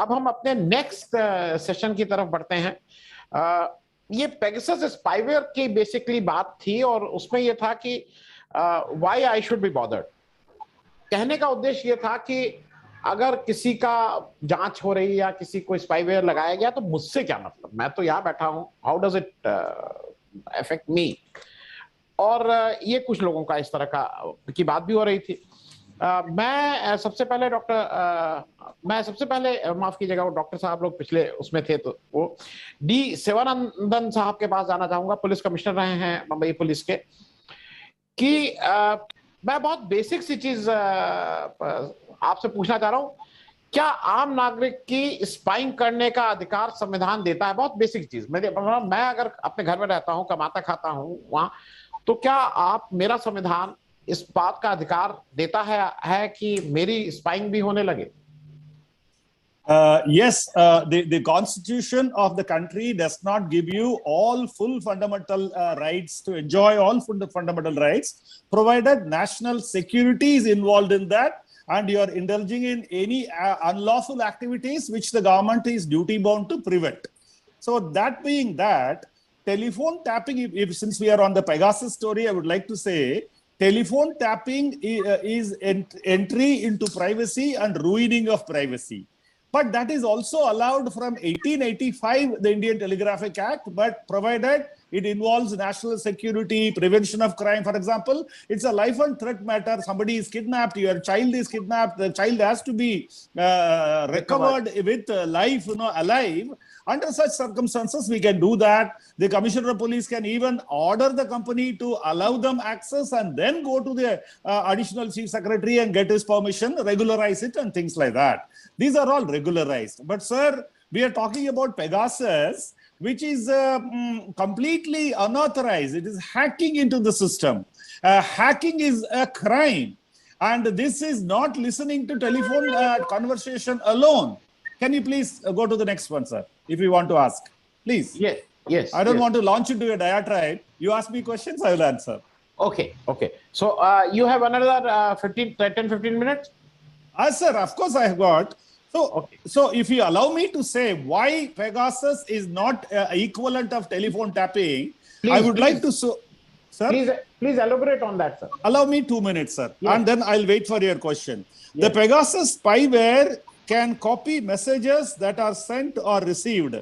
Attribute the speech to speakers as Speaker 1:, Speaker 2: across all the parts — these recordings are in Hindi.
Speaker 1: अब हम अपने नेक्स्ट सेशन की तरफ बढ़ते हैं। ये पेगासस स्पाईवेयर की बेसिकली बात थी और उसमें ये था कि why I should be bothered. कहने का उद्देश्य ये था कि अगर किसी का जांच हो रही या किसी को स्पाईवेयर लगाया गया तो मुझसे क्या मतलब, मैं तो यहां बैठा हूं, how does it affect me. और ये कुछ लोगों का इस तरह का की बात भी हो रही थी। मैं सबसे पहले माफ कीजिएगा, वो डॉक्टर साहब लोग पिछले उसमें थे तो वो डी सेवानंदन साहब के पास जाना चाहूंगा, पुलिस कमिश्नर रहे हैं मुंबई पुलिस के, कि मैं बहुत बेसिक सी चीज आपसे पूछना चाह रहा हूं। क्या आम नागरिक की स्पाइंग करने का अधिकार संविधान देता है? बहुत बेसिक चीज। मैं अगर अपने घर में रहता हूं, कमाता खाता हूं वहां, तो क्या आप मेरा संविधान इस बात का अधिकार देता है कि मेरी स्पाइंग भी होने लगे?
Speaker 2: Yes, the constitution of the country does not give you all full fundamental rights to enjoy all fundamental rights, provided national security is involved in that and you are indulging in any unlawful activities which the government is duty bound to prevent. So that being that, telephone tapping, since we are on the Pegasus story, I would like to say, telephone tapping is entry into privacy and ruining of privacy. But that is also allowed from 1885, the Indian Telegraphic Act, but provided it involves national security, prevention of crime. For example, it's a life and threat matter. Somebody is kidnapped, your child is kidnapped, the child has to be recovered with life, alive. Under such circumstances, we can do that. The Commissioner of Police can even order the company to allow them access and then go to the Additional Chief Secretary and get his permission, regularize it and things like that. These are all regularized. But sir, we are talking about Pegasus, which is completely unauthorized. It is hacking into the system. Hacking is a crime. And this is not listening to telephone conversation alone. Can you please go to the next one, sir, if you want to ask? Please.
Speaker 1: Yes.
Speaker 2: I don't want to launch into a diatribe. You ask me questions, I will answer.
Speaker 1: Okay. So you have another 10-15 minutes?
Speaker 2: Sir, of course I have got. So if you allow me to say why Pegasus is not equivalent of telephone tapping, I would like to...
Speaker 1: Sir? Please elaborate on that, sir.
Speaker 2: Allow me 2 minutes, sir. Yes. And then I'll wait for your question. Yes. The Pegasus spyware can copy messages that are sent or received.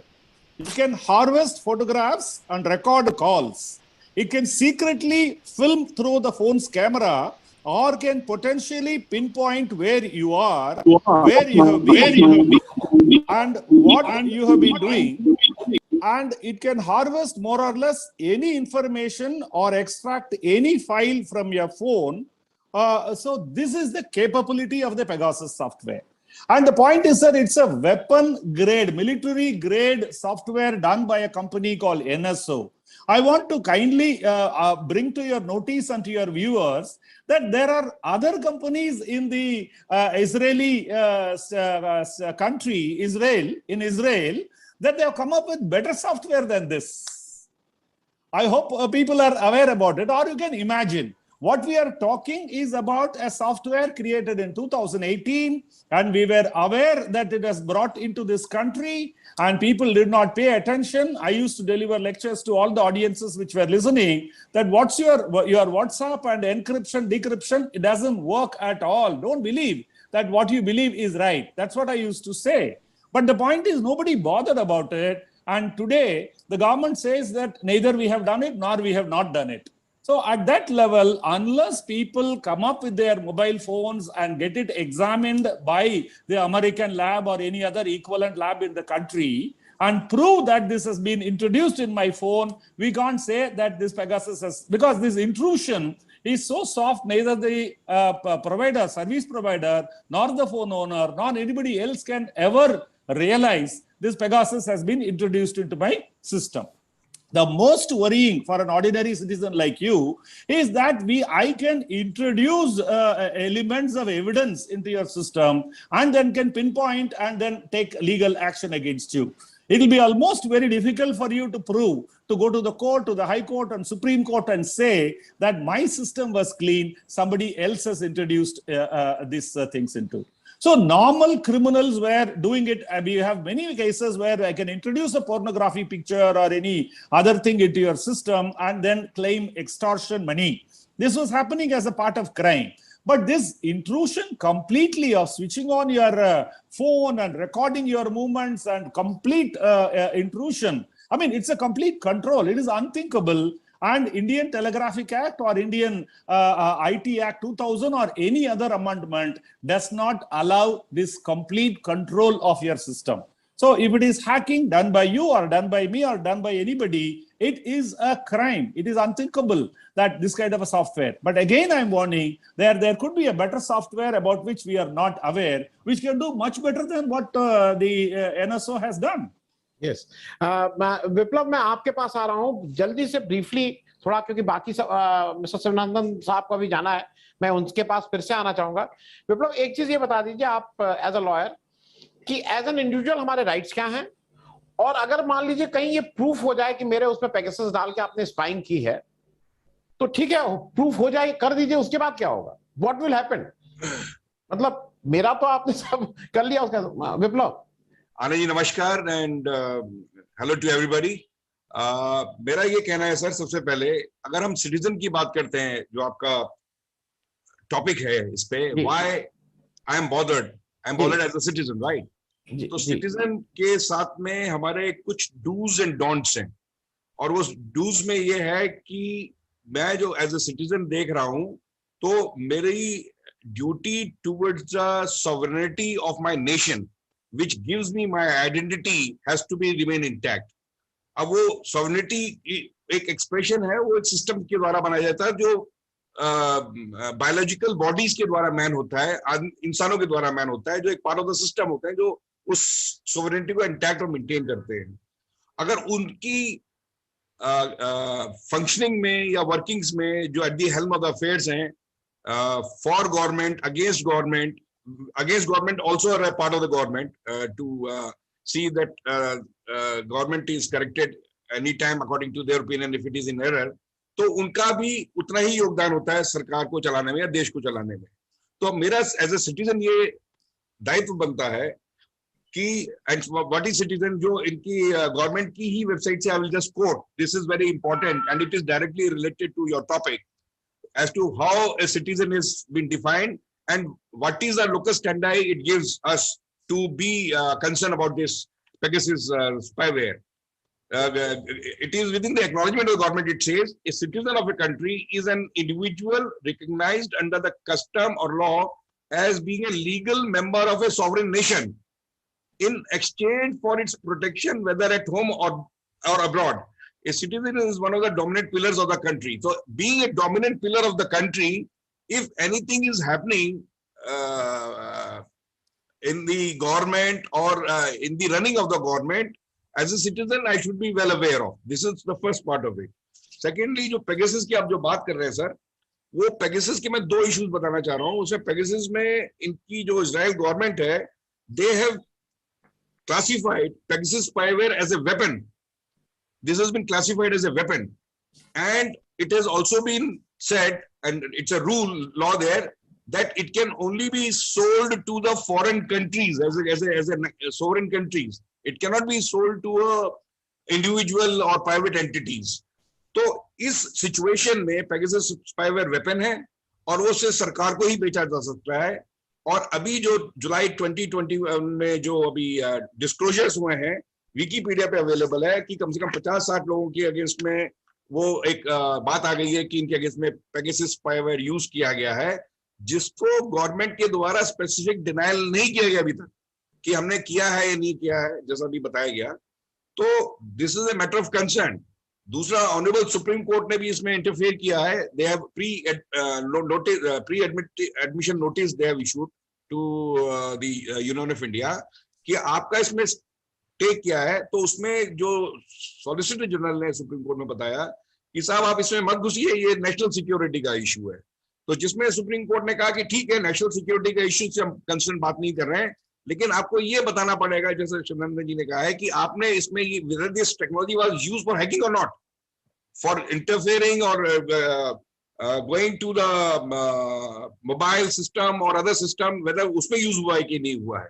Speaker 2: It can harvest photographs and record calls. It can secretly film through the phone's camera or can potentially pinpoint where you are, where you have been, and what you have been doing. And it can harvest more or less any information or extract any file from your phone. So this is the capability of the Pegasus software. And the point is that it's a weapon grade, military grade software done by a company called NSO. I want to kindly bring to your notice and to your viewers that there are other companies in the Israeli country, in Israel, that they have come up with better software than this. I hope people are aware about it, or you can imagine. What we are talking is about a software created in 2018, and we were aware that it was brought into this country, and people did not pay attention. I used to deliver lectures to all the audiences which were listening that what's your WhatsApp and encryption, decryption, it doesn't work at all. Don't believe that what you believe is right. That's what I used to say. But the point is nobody bothered about it. And today the government says that neither we have done it nor we have not done it. So at that level, unless people come up with their mobile phones and get it examined by the American lab or any other equivalent lab in the country and prove that this has been introduced in my phone, we can't say that this Pegasus has, because this intrusion is so soft, neither the service provider, nor the phone owner, nor anybody else can ever realize this Pegasus has been introduced into my system. The most worrying for an ordinary citizen like you is that I can introduce elements of evidence into your system and then can pinpoint and then take legal action against you. It will be almost very difficult for you to prove, to go to the court, to the High Court and Supreme Court and say that my system was clean, somebody else has introduced these things into. So normal criminals were doing it. We have many cases where I can introduce a pornography picture or any other thing into your system and then claim extortion money. This was happening as a part of crime. But this intrusion completely of switching on your phone and recording your movements and complete intrusion, I mean, it's a complete control. It is unthinkable. And Indian Telegraphic Act or Indian IT Act 2000 or any other amendment does not allow this complete control of your system. So if it is hacking done by you or done by me or done by anybody, it is a crime. It is unthinkable that this kind of a software. But again, I'm warning there could be a better software about which we are not aware, which can do much better than what the NSO has done.
Speaker 1: Yes Viplav, मैं आपके पास आ रहा हूं जल्दी से ब्रीफली थोड़ा, क्योंकि बाकी मिस्टर शिवानंदन साहब को भी जाना है, मैं उनके पास फिर से आना चाहूंगा। विप्लव, एक चीज ये बता दीजिए आप एज अ लॉयर कि एज एन इंडिविजुअल हमारे राइट्स क्या हैं, और अगर मान लीजिए कहीं ये प्रूफ हो जाए कि मेरे उसमें पेगासस डाल के आपने स्पाइंग की है, तो ठीक है, प्रूफ हो जाए, कर दीजिए, उसके बाद क्या होगा? What will happen? मतलब मेरा तो आपने सब कर लिया उसका। विप्लव।
Speaker 3: आनंद जी नमस्कार एंड हेलो टू एवरीबॉडी। मेरा ये कहना है सर, सबसे पहले अगर हम सिटीजन की बात करते हैं, जो आपका टॉपिक है इस पे, why I am bothered as a citizen, right? तो सिटीजन के साथ में हमारे कुछ डूज एंड डोंट्स हैं, और वो डूज में ये है कि मैं जो एज अ सिटीजन देख रहा हूं, तो मेरी duty towards the sovereignty of my nation which gives me my identity has to be remain intact. अब वो sovereignty एक expression है, वो एक system के द्वारा बनाया जाता है जो biological bodies के द्वारा man होता है, इंसानों के द्वारा man होता है, जो एक part of the system होता है, जो उस sovereignty को intact और maintain करते हैं। अगर उनकी functioning में या workings में जो at the helm of the affairs हैं, for government, against government also are a part of the government, to see that government is corrected anytime according to their opinion if it is in error, तो उनका भी उतना ही योगदान होता है सरकार को चलाने में या देश को चलाने में। तो मेरा एज ए सिटीजन ये दायित्व बनता है कि व्हाट इज सिटीजन, जो इनकी गवर्नमेंट की ही वेबसाइट से I will just quote, this is very important and it is directly related to your topic as to how a citizen is been defined and what is the locus standi it gives us to be concerned about this Pegasus spyware. It is within the acknowledgement of the government. It says a citizen of a country is an individual recognized under the custom or law as being a legal member of a sovereign nation in exchange for its protection, whether at home or abroad. A citizen is one of the dominant pillars of the country. So being a dominant pillar of the country, if anything is happening in the government or in the running of the government, as a citizen, I should be well aware of. This is the first part of it. Secondly, जो Pegasus की आप जो बात कर रहे हैं सर, वो Pegasus के मैं दो issues बताना चाह रहा हूँ। उसमें Pegasus में इनकी जो इजराइल गवर्नमेंट है, they have classified Pegasus spyware as a weapon. This has been classified as a weapon, and it has also been said, and it's a law there, that it can only be sold to the foreign countries as a sovereign countries. It cannot be sold to a individual or private entities. तो इस सिचुएशन में Pegasus spyware weapon है, और वो सिर्फ सरकार को ही बेचा जा सकता है। और अभी जो जुलाई 2021 में जो अभी डिस्क्लोजर्स हुए हैं, विकीपीडिया पे अवेलेबल है कि कम से कम 50-60 लोगों के अगेंस्ट में वो एक बात आ गई है कि इनके अगेंस्ट में Pegasus स्पाईवेयर यूज किया गया है, जिसको गवर्नमेंट के द्वारा स्पेसिफिक डिनायल नहीं किया गया अभी तक कि हमने किया है या नहीं किया है, जैसा भी बताया गया। तो this is a matter of concern. दूसरा, ऑनरेबल सुप्रीम कोर्ट ने भी इसमें इंटरफेयर किया है। They have pre admission notice they have issued to the union of India कि आपका इसमें टेक किया है। तो उसमें जो सॉलिसिटर जनरल ने सुप्रीम कोर्ट में बताया कि साहब आप इसमें मत घुसिए, ये नेशनल सिक्योरिटी का इशू है। तो जिसमें सुप्रीम कोर्ट ने कहा कि ठीक है, नेशनल सिक्योरिटी का इशू से हम कंसर्न बात नहीं कर रहे हैं, लेकिन आपको ये बताना पड़ेगा, जैसे शिवानंदन जी ने कहा है, कि आपने इसमें whether this technology was used for hacking or not, for interfering or going to the mobile system और अदर सिस्टम, वेदर उसमें यूज हुआ है कि नहीं हुआ है।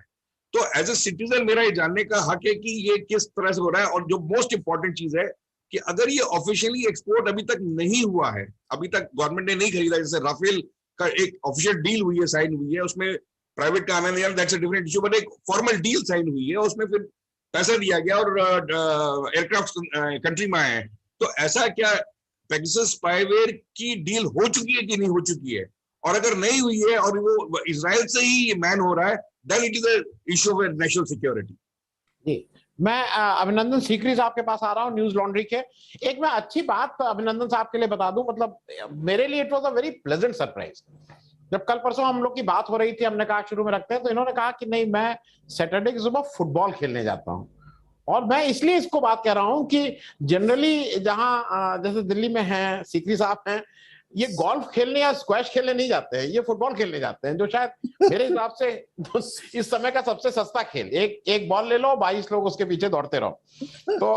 Speaker 3: तो एज ए सिटीजन मेरा ये जानने का हक है कि ये किस तरह से हो रहा है। और जो मोस्ट इंपॉर्टेंट चीज है कि अगर ये ऑफिशियली एक्सपोर्ट अभी तक नहीं हुआ है, अभी तक गवर्नमेंट ने नहीं खरीदा, जैसे राफेल का एक ऑफिशियल डील हुई है, साइन हुई है, उसमें प्राइवेट का आना नहीं, that's a different issue, but एक फॉर्मल डील साइन हुई है, उसमें फिर पैसा दिया गया और एयरक्राफ्ट कंट्री में आए हैं। तो ऐसा क्या पेगासस स्पाईवेयर की डील हो चुकी है कि नहीं हो चुकी है? और अगर नहीं हुई है और वो इजराइल से ही मैन हो रहा है, then it is a issue of national security.
Speaker 1: जी, मैं अभिनंदन सीकरी साहब के पास आ रहा हूँ, न्यूज लॉन्ड्री के। एक मैं अच्छी बात अभिनंदन साहब के लिए बता दूं, मतलब मेरे लिए it was a very pleasant surprise. जब कल परसों हम लोग की बात हो रही थी, हमने कहा शुरू में रखते हैं, तो इन्होंने कहा कि नहीं, मैं सैटरडे की सुबह फुटबॉल खेलने जाता हूँ। और मैं इसलिए इसको बात कह रहा हूं कि जनरली जहां जैसे दिल्ली में हैं सीकरी साहब हैं, ये गोल्फ खेलने या स्क्वैश खेलने नहीं जाते हैं, ये फुटबॉल खेलने जाते हैं, जो शायद मेरे हिसाब से इस समय का सबसे सस्ता खेल। एक बॉल ले लो, 22 लोग उसके पीछे दौड़ते रहो। तो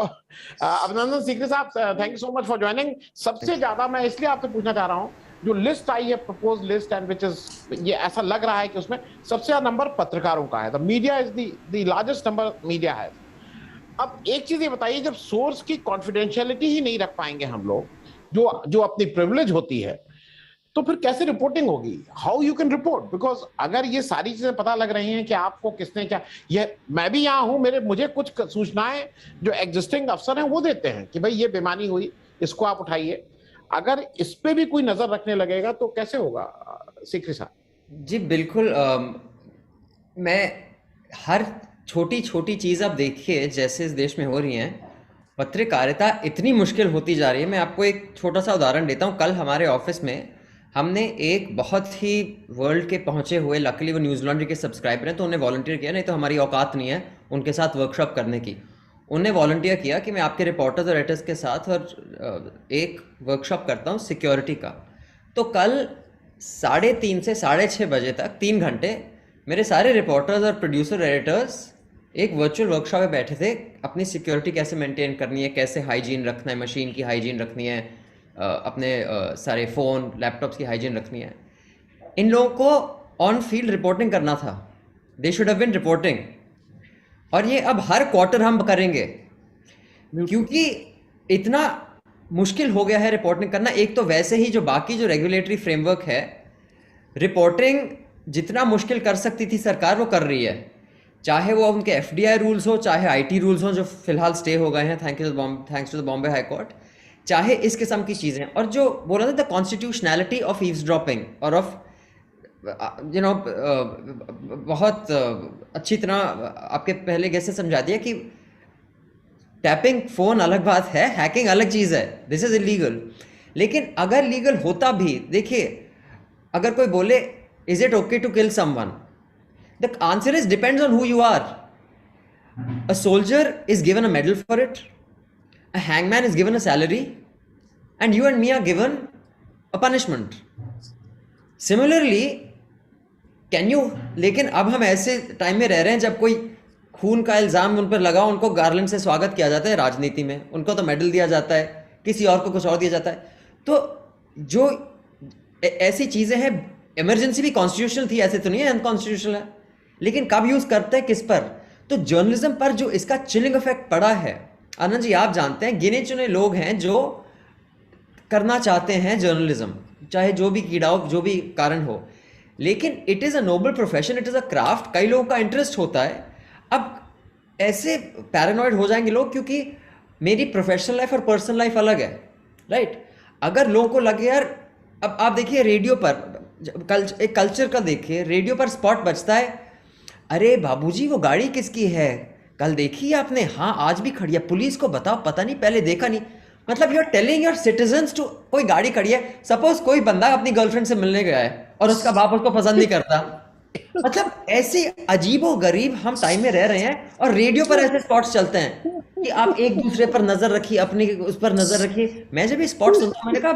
Speaker 1: अभिनंदन सीकरी साहब, thank you so much for joining. सबसे ज्यादा मैं इसलिए आपसे पूछना चाह रहा हूँ, जो लिस्ट आई है, propose list, and which is, ये ऐसा लग रहा है कि उसमें सबसे ज्यादा नंबर पत्रकारों का है। The media is the largest number media है। अब एक चीज ये बताइए, जब सोर्स की कॉन्फिडेंशियलिटी ही नहीं रख पाएंगे हम लोग, जो अपनी प्रिविलेज होती है, तो फिर कैसे रिपोर्टिंग होगी? How you can report? Because अगर ये सारी चीजें पता लग रही हैं कि आपको किसने क्या, ये मैं भी यहाँ हूँ, मुझे कुछ सूचनाएं जो एग्जिस्टिंग अफसर हैं वो देते हैं कि भाई ये बेईमानी हुई, इसको आप उठाइए। अगर इस पे भी कोई नजर रखने लगेगा तो कैसे होगा सीकरी साहब?
Speaker 4: जी बिल्कुल। मैं हर छोटी छोटी चीज़ आप देखिए जैसे इस देश में हो रही हैं, पत्रकारिता इतनी मुश्किल होती जा रही है। मैं आपको एक छोटा सा उदाहरण देता हूँ। कल हमारे ऑफिस में हमने एक बहुत ही वर्ल्ड के पहुँचे हुए, लकीली वो न्यूज़ लॉन्ड्री के सब्सक्राइबर हैं तो उन्हें वॉलंटियर किया, नहीं तो हमारी औकात नहीं है उनके साथ वर्कशॉप करने की। उन्हें वॉलंटियर किया कि मैं आपके रिपोर्टर्स और एडिटर्स के साथ और एक वर्कशॉप करता हूँ सिक्योरिटी का। तो कल 3:30 से 6:30 बजे तक 3 घंटे मेरे सारे रिपोर्टर्स और प्रोड्यूसर एडिटर्स एक वर्चुअल वर्कशॉप में बैठे थे। अपनी सिक्योरिटी कैसे मेंटेन करनी है, कैसे हाइजीन रखना है, मशीन की हाइजीन रखनी है, अपने सारे फ़ोन लैपटॉप्स की हाइजीन रखनी है। इन लोगों को ऑन फील्ड रिपोर्टिंग करना था। They should have been reporting. और ये अब हर क्वार्टर हम करेंगे क्योंकि इतना मुश्किल हो गया है रिपोर्टिंग करना। एक तो वैसे ही जो बाकी जो रेगुलेटरी फ्रेमवर्क है, रिपोर्टिंग जितना मुश्किल कर सकती थी सरकार वो कर रही है, चाहे वो उनके एफडीआई रूल्स हो, चाहे आईटी रूल्स हो जो फिलहाल स्टे हो गए हैं thanks to the Bombay high court, चाहे इस किस्म की चीज़ें। और जो बोला था द कॉन्स्टिट्यूशनैलिटी ऑफ ईव्सड्रॉपिंग और ऑफ बहुत अच्छी तरह आपके पहले गेस्ट से समझा दिया कि टैपिंग फ़ोन अलग बात है, हैकिंग अलग चीज़ है, दिस इज़ इलीगल। लेकिन अगर लीगल होता भी, देखिए अगर कोई बोले is it okay to kill someone, the answer is depends on who you are. A soldier is given a medal for it, a hangman is given a salary, and you and me are given a punishment. Similarly can you, लेकिन अब हम ऐसे टाइम में रह रहे हैं जब कोई खून का इल्ज़ाम उन पर लगा, उनको गार्लैंड से स्वागत किया जाता है राजनीति में, उनको तो मेडल दिया जाता है, किसी और को कुछ और दिया जाता है। तो जो ऐसी चीज़ें हैं, इमरजेंसी भी कॉन्स्टिट्यूशनल थी, ऐसे तो नहीं है अनकॉन्स्टिट्यूशनल है, लेकिन कब यूज़ करते हैं किस पर? तो जर्नलिज्म पर जो इसका चिलिंग इफेक्ट पड़ा है, आनंद जी आप जानते हैं, गिने चुने लोग हैं जो करना चाहते हैं जर्नलिज्म, चाहे जो भी कीड़ा हो, जो भी कारण हो, लेकिन it is a noble profession, it is a craft, कई लोगों का इंटरेस्ट होता है। अब ऐसे पैरानॉइड हो जाएंगे लोग क्योंकि मेरी प्रोफेशनल लाइफ और पर्सनल लाइफ अलग है, राइट? अगर लोगों को लगे यार, अब आप देखिए रेडियो पर एक कल्चर का देखिए, रेडियो पर स्पॉट बजता है, अरे बाबूजी वो गाड़ी किसकी है, कल देखी आपने? हाँ आज भी खड़ी है, पुलिस को बताओ, पता नहीं, पहले देखा नहीं। मतलब you are telling your citizens to, कोई गाड़ी खड़ी है, सपोज कोई बंदा अपनी गर्लफ्रेंड से मिलने गया है और उसका बाप उसको पसंद नहीं करता, मतलब ऐसे अजीबो गरीब हम टाइम में रह रहे हैं और रेडियो पर ऐसे स्पॉट्स चलते हैं कि आप एक दूसरे पर नजर रखिए, अपने उस पर नजर रखिए। मैं जब ये स्पॉट सुनता हूँ, मैंने कहा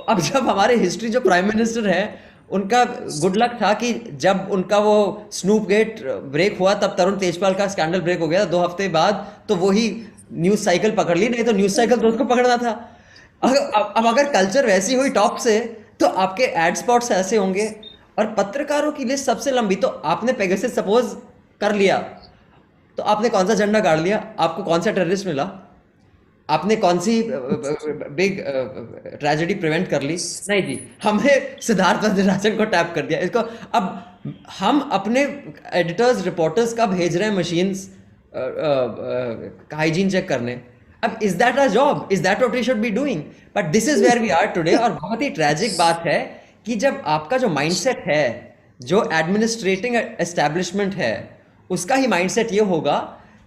Speaker 4: अब जब हमारे हिस्ट्री जो प्राइम मिनिस्टर है उनका गुड लक था कि जब उनका वो स्नूप गेट ब्रेक हुआ तब तरुण तेजपाल का स्कैंडल ब्रेक हो गया 2 हफ्ते बाद, तो वही न्यूज साइकिल पकड़ ली, नहीं तो न्यूज साइकिल तो उसको पकड़ना था। अब अगर कल्चर वैसी हुई टॉप से, तो आपके एड स्पॉट्स ऐसे होंगे और पत्रकारों की लिस्ट सबसे लंबी। तो आपने पेगासस सपोज कर लिया, तो आपने कौन सा झंडा गाड़ लिया, आपको कौन सा टेररिस्ट मिला, आपने कौन सी बिग ट्रेजेडी प्रिवेंट कर ली? नहीं जी, हमने सिद्धार्थ वज्रराजन को टैप कर दिया। इसको अब हम अपने एडिटर्स रिपोर्टर्स का भेज रहे हैं मशीन्स हाइजीन चेक करने। अब is that a job? Is that what we should be doing? But this is where we are today. और बहुत ही ट्रेजिक बात है कि जब आपका जो माइंडसेट है, जो एडमिनिस्ट्रेटिंग एस्टेब्लिशमेंट है, उसका ही माइंडसेट ये होगा,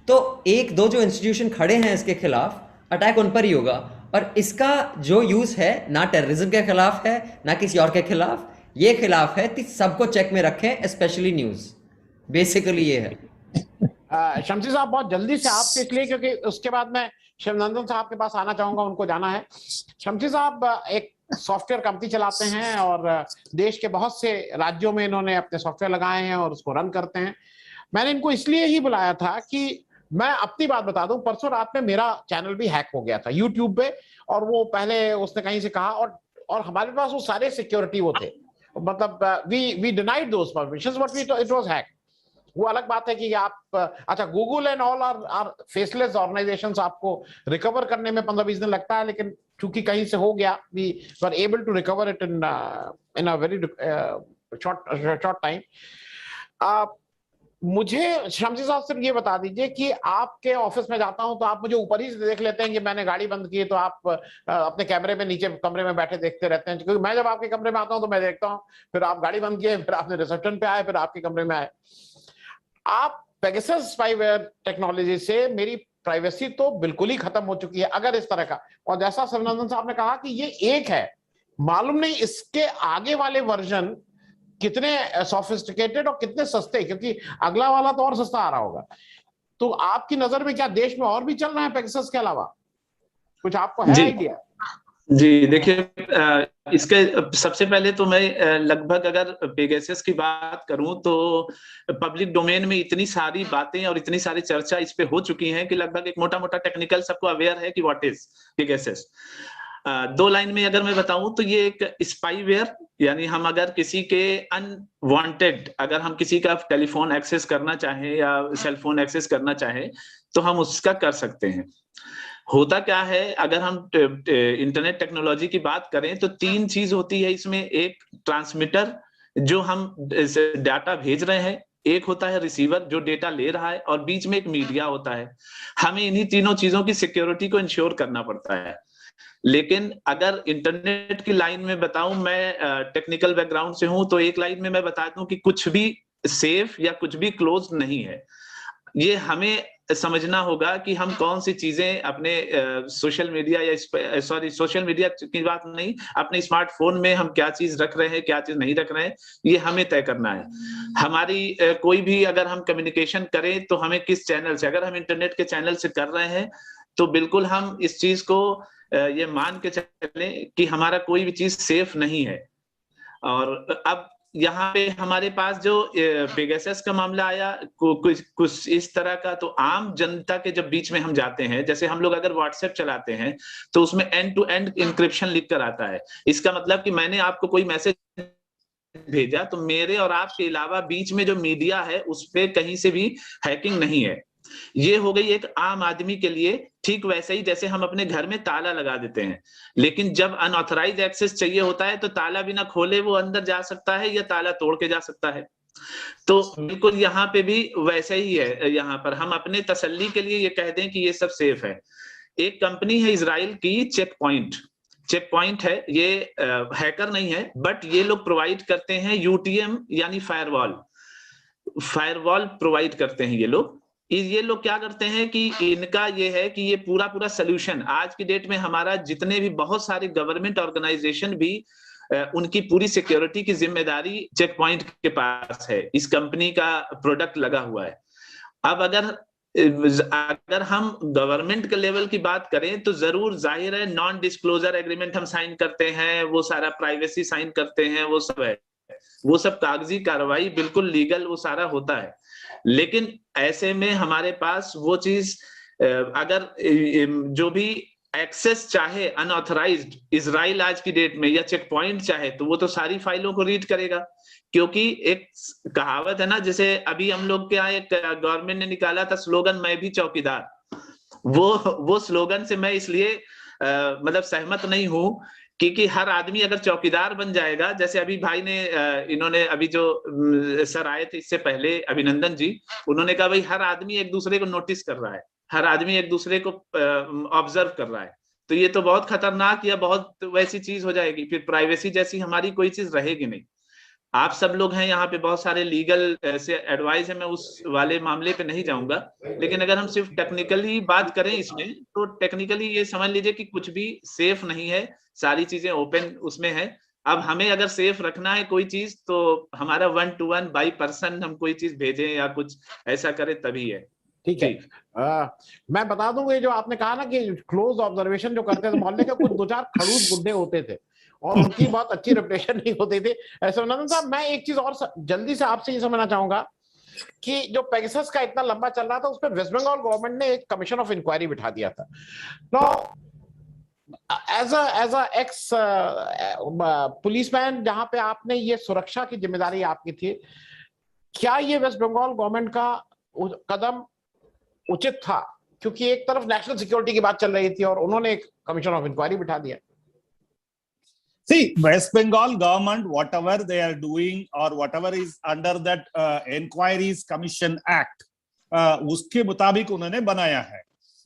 Speaker 4: तो एक दो जो इंस्टीट्यूशन खड़े हैं इसके खिलाफ, अटैक उन पर ही होगा। और इसका जो यूज है ना टेररिज्म के खिलाफ है ना किसी और के खिलाफ, ये खिलाफ है कि सबको चेक में रखें, स्पेशली न्यूज। बेसिकली ये है।
Speaker 1: शमसी साहब बहुत जल्दी से आपके इसलिए, क्योंकि उसके बाद मैं शिवनंदन साहब के पास आना चाहूंगा, उनको जाना है। शमसी साहब एक सॉफ्टवेयर कंपनी चलाते हैं और देश के बहुत से राज्यों में इन्होंने अपने सॉफ्टवेयर लगाए हैं और उसको रन करते हैं। मैंने इनको इसलिए ही बुलाया था कि मैं अपनी बात बता दूं, परसों रात में मेरा चैनल भी हैक हो गया था यूट्यूब पे, और वो पहले उसने कहीं से कहा, और हमारे पास वो सारे सिक्योरिटी वो थे, मतलब we denied those permissions but it was hacked. वो अलग बात है कि आप, अच्छा, Google and all are faceless organisations, आपको रिकवर करने में 15-20 दिन लगता है, लेकिन चूंकि कहीं से हो गया, we were able to recover it in a very short time. मुझे शमसी साहब सिर्फ ये बता दीजिए कि आपके ऑफिस में जाता हूं तो आप मुझे ऊपर ही से देख लेते हैं कि मैंने गाड़ी बंद की, तो आप अपने कैमरे में नीचे कमरे में बैठे देखते रहते हैं? क्योंकि मैं जब आपके कमरे में आता हूं तो मैं देखता हूं, फिर आप गाड़ी बंद किए, फिर आपने रिसेप्शन पे आए, फिर आपके कमरे में आए। आप पेगासस स्पाईवेयर टेक्नोलॉजी से मेरी प्राइवेसी तो बिल्कुल ही खत्म हो चुकी है अगर इस तरह का, और जैसा शिवनंदन साहब ने कहा कि ये एक है, मालूम नहीं इसके आगे वाले वर्जन कितने सोफिस्टिकेटेड और कितने सस्ते, क्योंकि अगला वाला तो और सस्ता आ रहा होगा। तो आपकी नजर में क्या देश में और भी चल रहा है पेगासस के अलावा? कुछ आपको है आइडिया?
Speaker 5: जी देखिए, इसके सबसे पहले तो मैं लगभग अगर पेगासस की बात करूं तो पब्लिक डोमेन में इतनी सारी बातें और इतनी सारी चर्चा इस पे हो चुकी है कि लगभग एक मोटा मोटा टेक्निकल सबको अवेयर है कि व्हाट इज पेगासस। 2 लाइन में अगर मैं बताऊं तो ये एक स्पाईवेयर, यानी हम अगर किसी के अनवांटेड, अगर हम किसी का टेलीफोन एक्सेस करना चाहें या सेल फोन एक्सेस करना चाहें तो हम उसका कर सकते हैं। होता क्या है, अगर हम इंटरनेट टेक्नोलॉजी की बात करें तो 3 चीज होती है इसमें। एक ट्रांसमीटर जो हम डाटा भेज रहे हैं, एक होता है रिसीवर जो डेटा ले रहा है, और बीच में एक मीडिया होता है। हमें इन्हीं तीनों चीजों की सिक्योरिटी को इंश्योर करना पड़ता है। लेकिन अगर इंटरनेट की लाइन में बताऊं, मैं टेक्निकल बैकग्राउंड से हूं, तो एक लाइन में मैं बता दूं कि कुछ भी सेफ या कुछ भी क्लोज नहीं है। ये हमें समझना होगा कि हम कौन सी चीजें अपने सोशल मीडिया या सोशल मीडिया की बात नहीं, अपने स्मार्टफोन में हम क्या चीज रख रहे हैं, क्या चीज नहीं रख रहे हैं, ये हमें तय करना है। हमारी कोई भी अगर हम कम्युनिकेशन करें तो हमें किस चैनल से, अगर हम इंटरनेट के चैनल से कर रहे हैं तो बिल्कुल हम इस चीज को ये मान के चले कि हमारा कोई भी चीज सेफ नहीं है। और अब यहाँ पे हमारे पास जो पेगासस का मामला आया, कुछ इस तरह का, तो आम जनता के जब बीच में हम जाते हैं, जैसे हम लोग अगर व्हाट्सएप चलाते हैं तो उसमें एंड टू एंड इंक्रिप्शन लिख कर आता है। इसका मतलब कि मैंने आपको कोई मैसेज भेजा तो मेरे और आपके अलावा बीच में जो मीडिया है उस पर कहीं से भी हैकिंग नहीं है। ये हो गई एक आम आदमी के लिए। ठीक वैसे ही जैसे हम अपने घर में ताला लगा देते हैं, लेकिन जब अनऑथराइज एक्सेस चाहिए होता है तो ताला बिना खोले वो अंदर जा सकता है या ताला तोड़ के जा सकता है। तो बिल्कुल यहाँ पे भी वैसे ही है। यहाँ पर हम अपने तसल्ली के लिए ये कह दें कि ये सब सेफ है। एक कंपनी है इजराइल की, चेक पॉइंट है, ये हैकर नहीं है, बट ये लोग प्रोवाइड करते हैं यूटीएम यानी फायरवॉल प्रोवाइड करते हैं ये लोग क्या करते हैं कि इनका ये है कि ये पूरा सोल्यूशन, आज की डेट में हमारा जितने भी बहुत सारे गवर्नमेंट ऑर्गेनाइजेशन भी उनकी पूरी सिक्योरिटी की जिम्मेदारी चेक पॉइंट के पास है। इस कंपनी का प्रोडक्ट लगा हुआ है। अब अगर हम गवर्नमेंट के लेवल की बात करें तो जरूर जाहिर है नॉन डिस्क्लोजर एग्रीमेंट हम साइन करते हैं, वो सारा प्राइवेसी साइन करते हैं, वो सब है, वो सब कागजी कार्रवाई बिल्कुल लीगल वो सारा होता है। लेकिन ऐसे में हमारे पास वो चीज, अगर जो भी एक्सेस चाहे अनऑथराइज्ड इजराइल आज की डेट में, या चेक पॉइंट चाहे, तो वो तो सारी फाइलों को रीड करेगा। क्योंकि एक कहावत है ना, जैसे अभी हम लोग के यहाँ एक गवर्नमेंट ने निकाला था स्लोगन, मैं भी चौकीदार, वो स्लोगन से मैं इसलिए मतलब सहमत नहीं हूं, क्योंकि हर आदमी अगर चौकीदार बन जाएगा, जैसे अभी भाई ने इन्होंने अभी जो सर आए थे इससे पहले, अभिनंदन जी, उन्होंने कहा भाई हर आदमी एक दूसरे को नोटिस कर रहा है, हर आदमी एक दूसरे को ऑब्जर्व कर रहा है, तो ये तो बहुत खतरनाक या बहुत वैसी चीज हो जाएगी, फिर प्राइवेसी जैसी हमारी कोई चीज रहेगी नहीं। आप सब लोग हैं यहाँ पे, बहुत सारे लीगल से एडवाइस है, मैं उस वाले मामले पे नहीं जाऊंगा, लेकिन अगर हम सिर्फ टेक्निकली बात करें इसमें, तो टेक्निकली ये समझ लीजिए कि कुछ भी सेफ नहीं है, सारी चीजें ओपन उसमें है। अब हमें अगर सेफ रखना है कोई चीज, तो हमारा 1 to 1 बाई पर्सन हम कोई चीज भेजें या कुछ ऐसा करें तभी है।
Speaker 1: ठीक है। मैं बता दूं, ये जो आपने कहा ना कि क्लोज ऑब्जर्वेशन जो करते थे, मोहल्ले के कुछ 2-4 खड़ूस बुड्ढे होते थे और उनकी बहुत अच्छी रेपुटेशन नहीं होती थी। ऐसे नंदन साहब, मैं एक चीज और जल्दी से आपसे ये समझना चाहूंगा कि जो पेगासस का इतना लंबा चल रहा था, उस पर वेस्ट बंगाल गवर्नमेंट ने एक कमीशन ऑफ इंक्वायरी बिठा दिया था। तो एज अ एक्स पुलिसमैन, जहां पे आपने ये सुरक्षा की जिम्मेदारी आपकी थी, क्या ये वेस्ट बंगाल गवर्नमेंट का कदम उचित था? क्योंकि एक तरफ नेशनल सिक्योरिटी की बात चल रही थी और उन्होंने एक कमीशन ऑफ इंक्वायरी बिठा दिया।
Speaker 2: See, West Bengal government, whatever they are doing or whatever is under that Enquiries Commission Act, उसके मुताबिक उन्होंने बनाया है.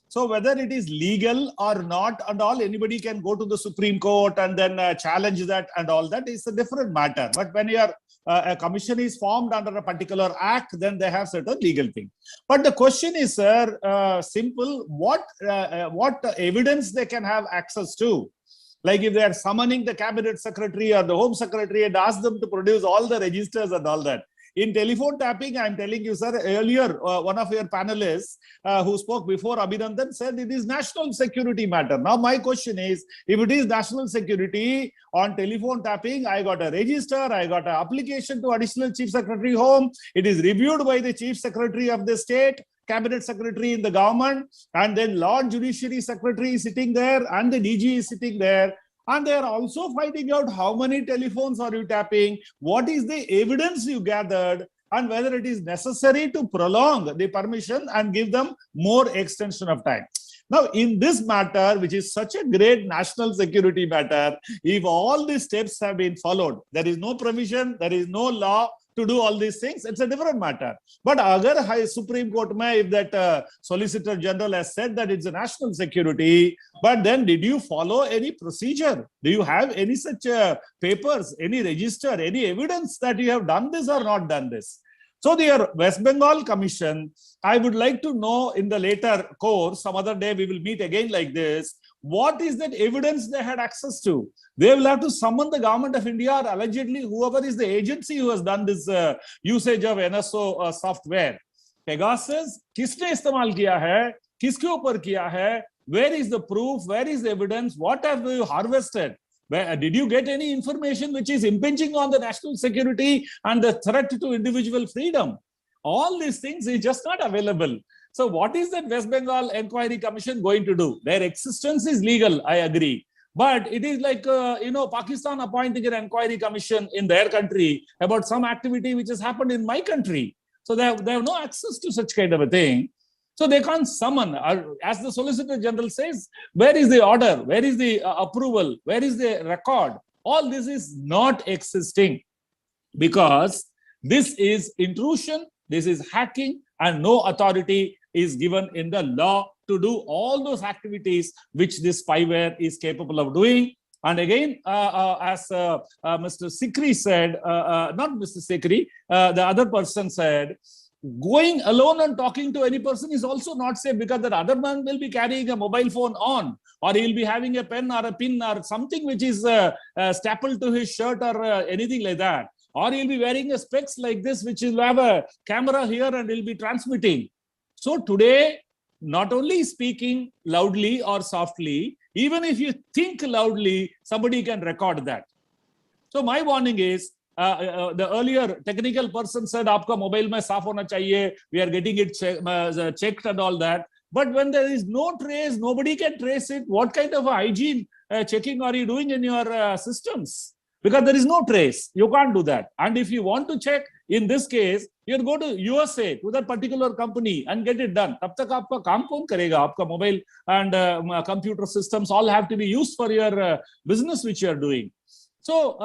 Speaker 2: So whether it is legal or not and all, anybody can go to the Supreme Court and then challenge that and all that is a different matter. But when you are a commission is formed under a particular act, then they have certain legal thing. But the question is, sir, simple: what evidence they can have access to? Like if they are summoning the cabinet secretary or the home secretary and ask them to produce all the registers and all that. In telephone tapping, I'm telling you, sir, earlier, one of your panelists who spoke before, Abhinandan, said it is national security matter. Now, my question is, if it is national security, on telephone tapping, I got a register, I got an application to Additional Chief Secretary Home, it is reviewed by the Chief Secretary of the state, Cabinet Secretary in the government, and then Lord Judiciary Secretary is sitting there, and the DG is sitting there. And they are also finding out how many telephones are you tapping, what is the evidence you gathered, and whether it is necessary to prolong the permission and give them more extension of time. Now, in this matter, which is such a great national security matter, if all these steps have been followed, there is no provision, there is no law to do all these things, it's a different matter. But agar High Supreme Court mein, if that Solicitor General has said that it's a national security, but then did you follow any procedure? Do you have any such papers, any register, any evidence that you have done this or not done this? So the West Bengal Commission, I would like to know in the later course, some other day we will meet again like this, what is that evidence they had access to? They will have to summon the government of India or allegedly whoever is the agency who has done this usage of NSO software. Pegasus, किसने इस्तेमाल किया है? किसके ऊपर किया है? Where is the proof? Where is the evidence? What have you harvested? Did you get any information which is impinging on the national security and the threat to individual freedom? All these things is just not available. So what is that West Bengal Enquiry Commission going to do? Their existence is legal, I agree. But it is like, Pakistan appointing an inquiry commission in their country about some activity which has happened in my country. So they have no access to such kind of a thing. So they can't summon, as the Solicitor General says, where is the order? Where is the approval? Where is the record? All this is not existing because this is intrusion, this is hacking, and no authority is given in the law to do all those activities which this spyware is capable of doing. And again, as Mr. Sikri said, not Mr. Sikri, the other person said, going alone and talking to any person is also not safe because the other man will be carrying a mobile phone on, or he will be having a pen or a pin or something which is stapled to his shirt or anything like that. Or he'll be wearing a specs like this, which will have a camera here and he'll be transmitting. So today, not only speaking loudly or softly, even if you think loudly, somebody can record that. So my warning is, the earlier technical person said, "Aapka mobile mein saaf hona chahiye. We are getting it checked and all that." But when there is no trace, nobody can trace it. What kind of a hygiene checking are you doing in your systems? Because there is no trace. You can't do that. And if you want to check, in this case, you go to USA, to that particular company and get it done. तब तक आपका काम कौन करेगा? आपका mobile and computer systems all have to be used for your business which you are doing. So,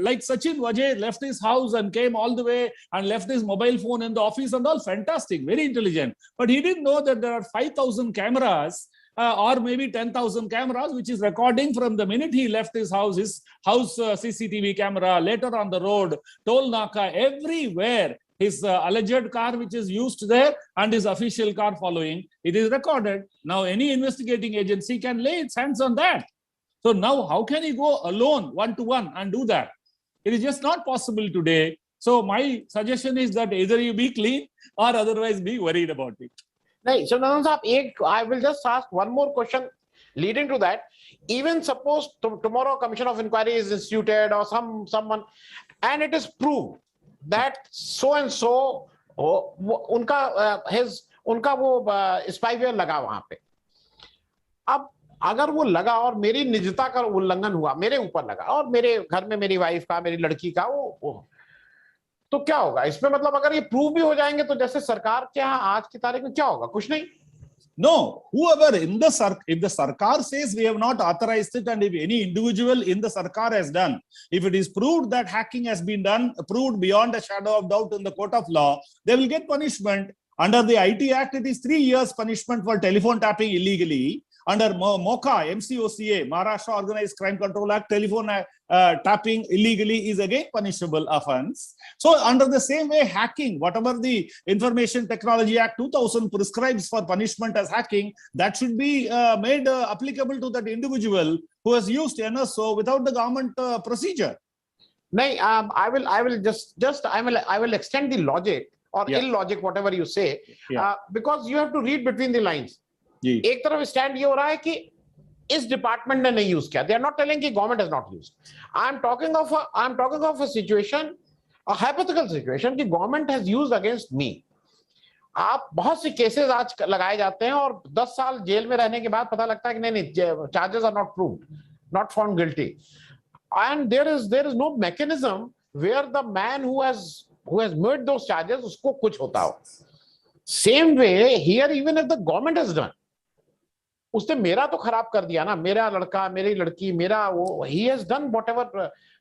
Speaker 2: like Sachin Vajay left his house and came all the way and left his mobile phone in the office and all, fantastic, very intelligent. But he didn't know that there are 5,000 cameras or maybe 10,000 cameras, which is recording from the minute he left his house CCTV camera, later on the road, toll naka, everywhere. His alleged car, which is used there, and his official car following, it is recorded. Now, any investigating agency can lay its hands on that. So now, how can he go alone, one-to-one, and do that? It is just not possible today. So my suggestion is that either you be clean or otherwise be worried about it.
Speaker 1: नहीं, so Nandan साहब, I will just ask one more question leading to that. Even suppose tomorrow commission of inquiry is instituted or someone, and it is proved that so and so उनका वो spyware लगा वहां पे. अब अगर वो लगा और मेरी निजता का उल्लंघन हुआ, मेरे ऊपर लगा और मेरे घर में मेरी वाइफ का, मेरी लड़की का, वो तो क्या होगा इसमें? मतलब अगर ये प्रूव भी हो जाएंगे तो जैसे सरकार के यहाँ आज की तारीख में क्या होगा? कुछ नहीं.
Speaker 2: No, whoever in the if the Sarkar says we have not authorized it, and if any individual in the Sarkar has done, if it is proved that hacking has been done, proved beyond a shadow of doubt in the court of law, they will get punishment. Under the IT Act, it is 3 years punishment for telephone tapping illegally. Under MOCA, MCOCA, Maharashtra Organized Crime Control Act, telephone tapping illegally is again punishable offense. So under the same way, hacking, whatever the Information Technology Act 2000 prescribes for punishment as hacking, that should be made applicable to that individual who has used NSO without the government procedure.
Speaker 1: No, I will extend the logic or illogic, whatever you say, because you have to read between the lines. एक तरफ स्टैंड ये हो रहा है कि इस डिपार्टमेंट ने नहीं यूज किया. दे आर नॉट टेलिंग कि government has not used. I am talking of a situation, a hypothetical situation कि government has used against me. आप बहुत से केसेस आज लगाए जाते हैं और 10 साल जेल में रहने के बाद पता लगता है कि नहीं, charges are not proved, not found guilty, and there is no mechanism where the man who has made those charges उसको कुछ होता हो. Same way here, even if the government has done, उसने मेरा तो खराब कर दिया ना, मेरा लड़का, मेरी लड़की, मेरा वो, he has done whatever.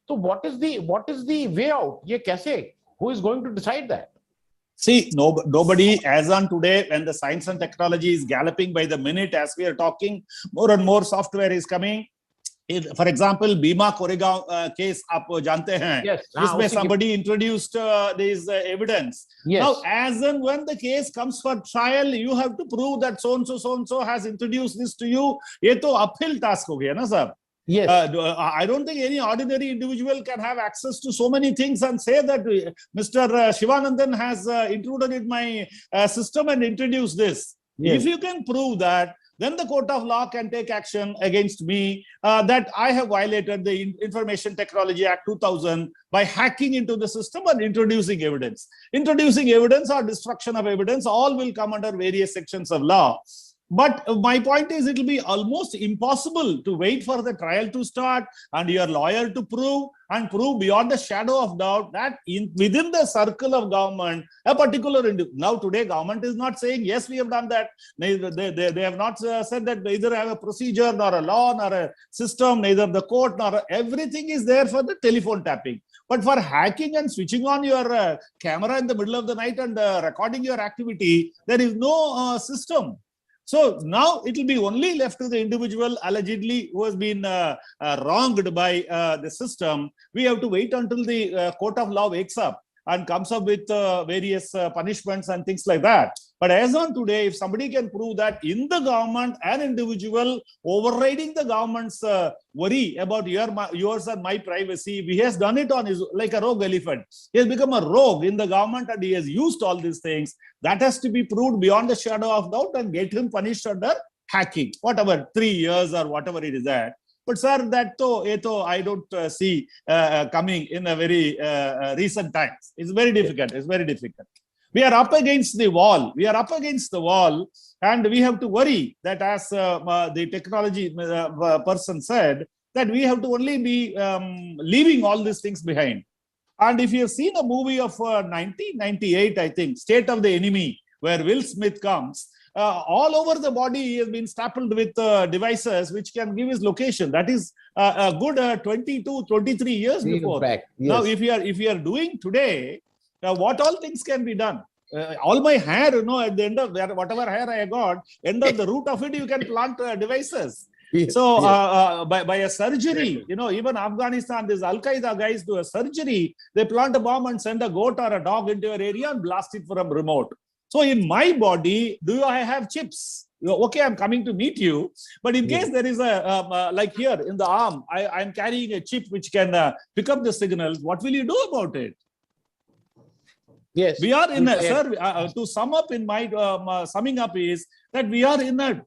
Speaker 1: तो what is the way out? ये कैसे? Who is going to decide that?
Speaker 2: See, nobody, as on today, when the science and technology is galloping by the minute, as we are talking, more and more software is coming. For example, Bhima Koregaon case, आप जानते हैं, जिसमें somebody introduced this evidence. Now, as and when the case comes for trial, you have to prove that so and so has introduced this to you. ये तो uphill task हो गया ना साहब. Yes. I don't think any ordinary individual can have access to so many things and say that Mr. Shivanandan has intruded in my system and introduced this. Yes. If you can prove that, then the court of law can take action against me that I have violated the Information Technology Act 2000 by hacking into the system and introducing evidence. Introducing evidence or destruction of evidence, all will come under various sections of law. But my point is, it will be almost impossible to wait for the trial to start and your lawyer to prove beyond a shadow of doubt that within the circle of government, a particular now today government is not saying yes, we have done that. They have not said that neither have a procedure nor a law nor a system, neither the court nor everything is there for the telephone tapping. But for hacking and switching on your camera in the middle of the night and recording your activity, there is no system. So now it will be only left to the individual allegedly who has been wronged by the system. We have to wait until the court of law wakes up and comes up with various punishments and things like that. But as on today, if somebody can prove that in the government, an individual overriding the government's worry about yours and my privacy, he has done it on his, like a rogue elephant. He has become a rogue in the government and he has used all these things. That has to be proved beyond a shadow of doubt and get him punished under hacking, whatever, 3 years or whatever it is at. But sir, that I don't see coming in a very recent times. It's very difficult. It's very difficult. We are up against the wall. We are up against the wall, and we have to worry that, as the technology person said, that we have to only be leaving all these things behind. And if you have seen a movie of 1998, I think, State of the Enemy, where Will Smith comes, all over the body he has been stapled with devices which can give his location. That is a good 22, 23 years before.
Speaker 1: Back. Yes.
Speaker 2: Now, if you are doing today, what all things can be done? All my hair, at the end of whatever hair I got, end of the root of it, you can plant devices.
Speaker 1: Yes.
Speaker 2: So by a surgery, even Afghanistan, these Al-Qaeda guys do a surgery, they plant a bomb and send a goat or a dog into your area and blast it from remote. So in my body, I have chips? Okay, I'm coming to meet you, but in case there is like here in the arm, I'm carrying a chip which can pick up the signals, what will you do about it?
Speaker 1: Yes.
Speaker 2: We are in a, to sum up in my summing up is that we are in a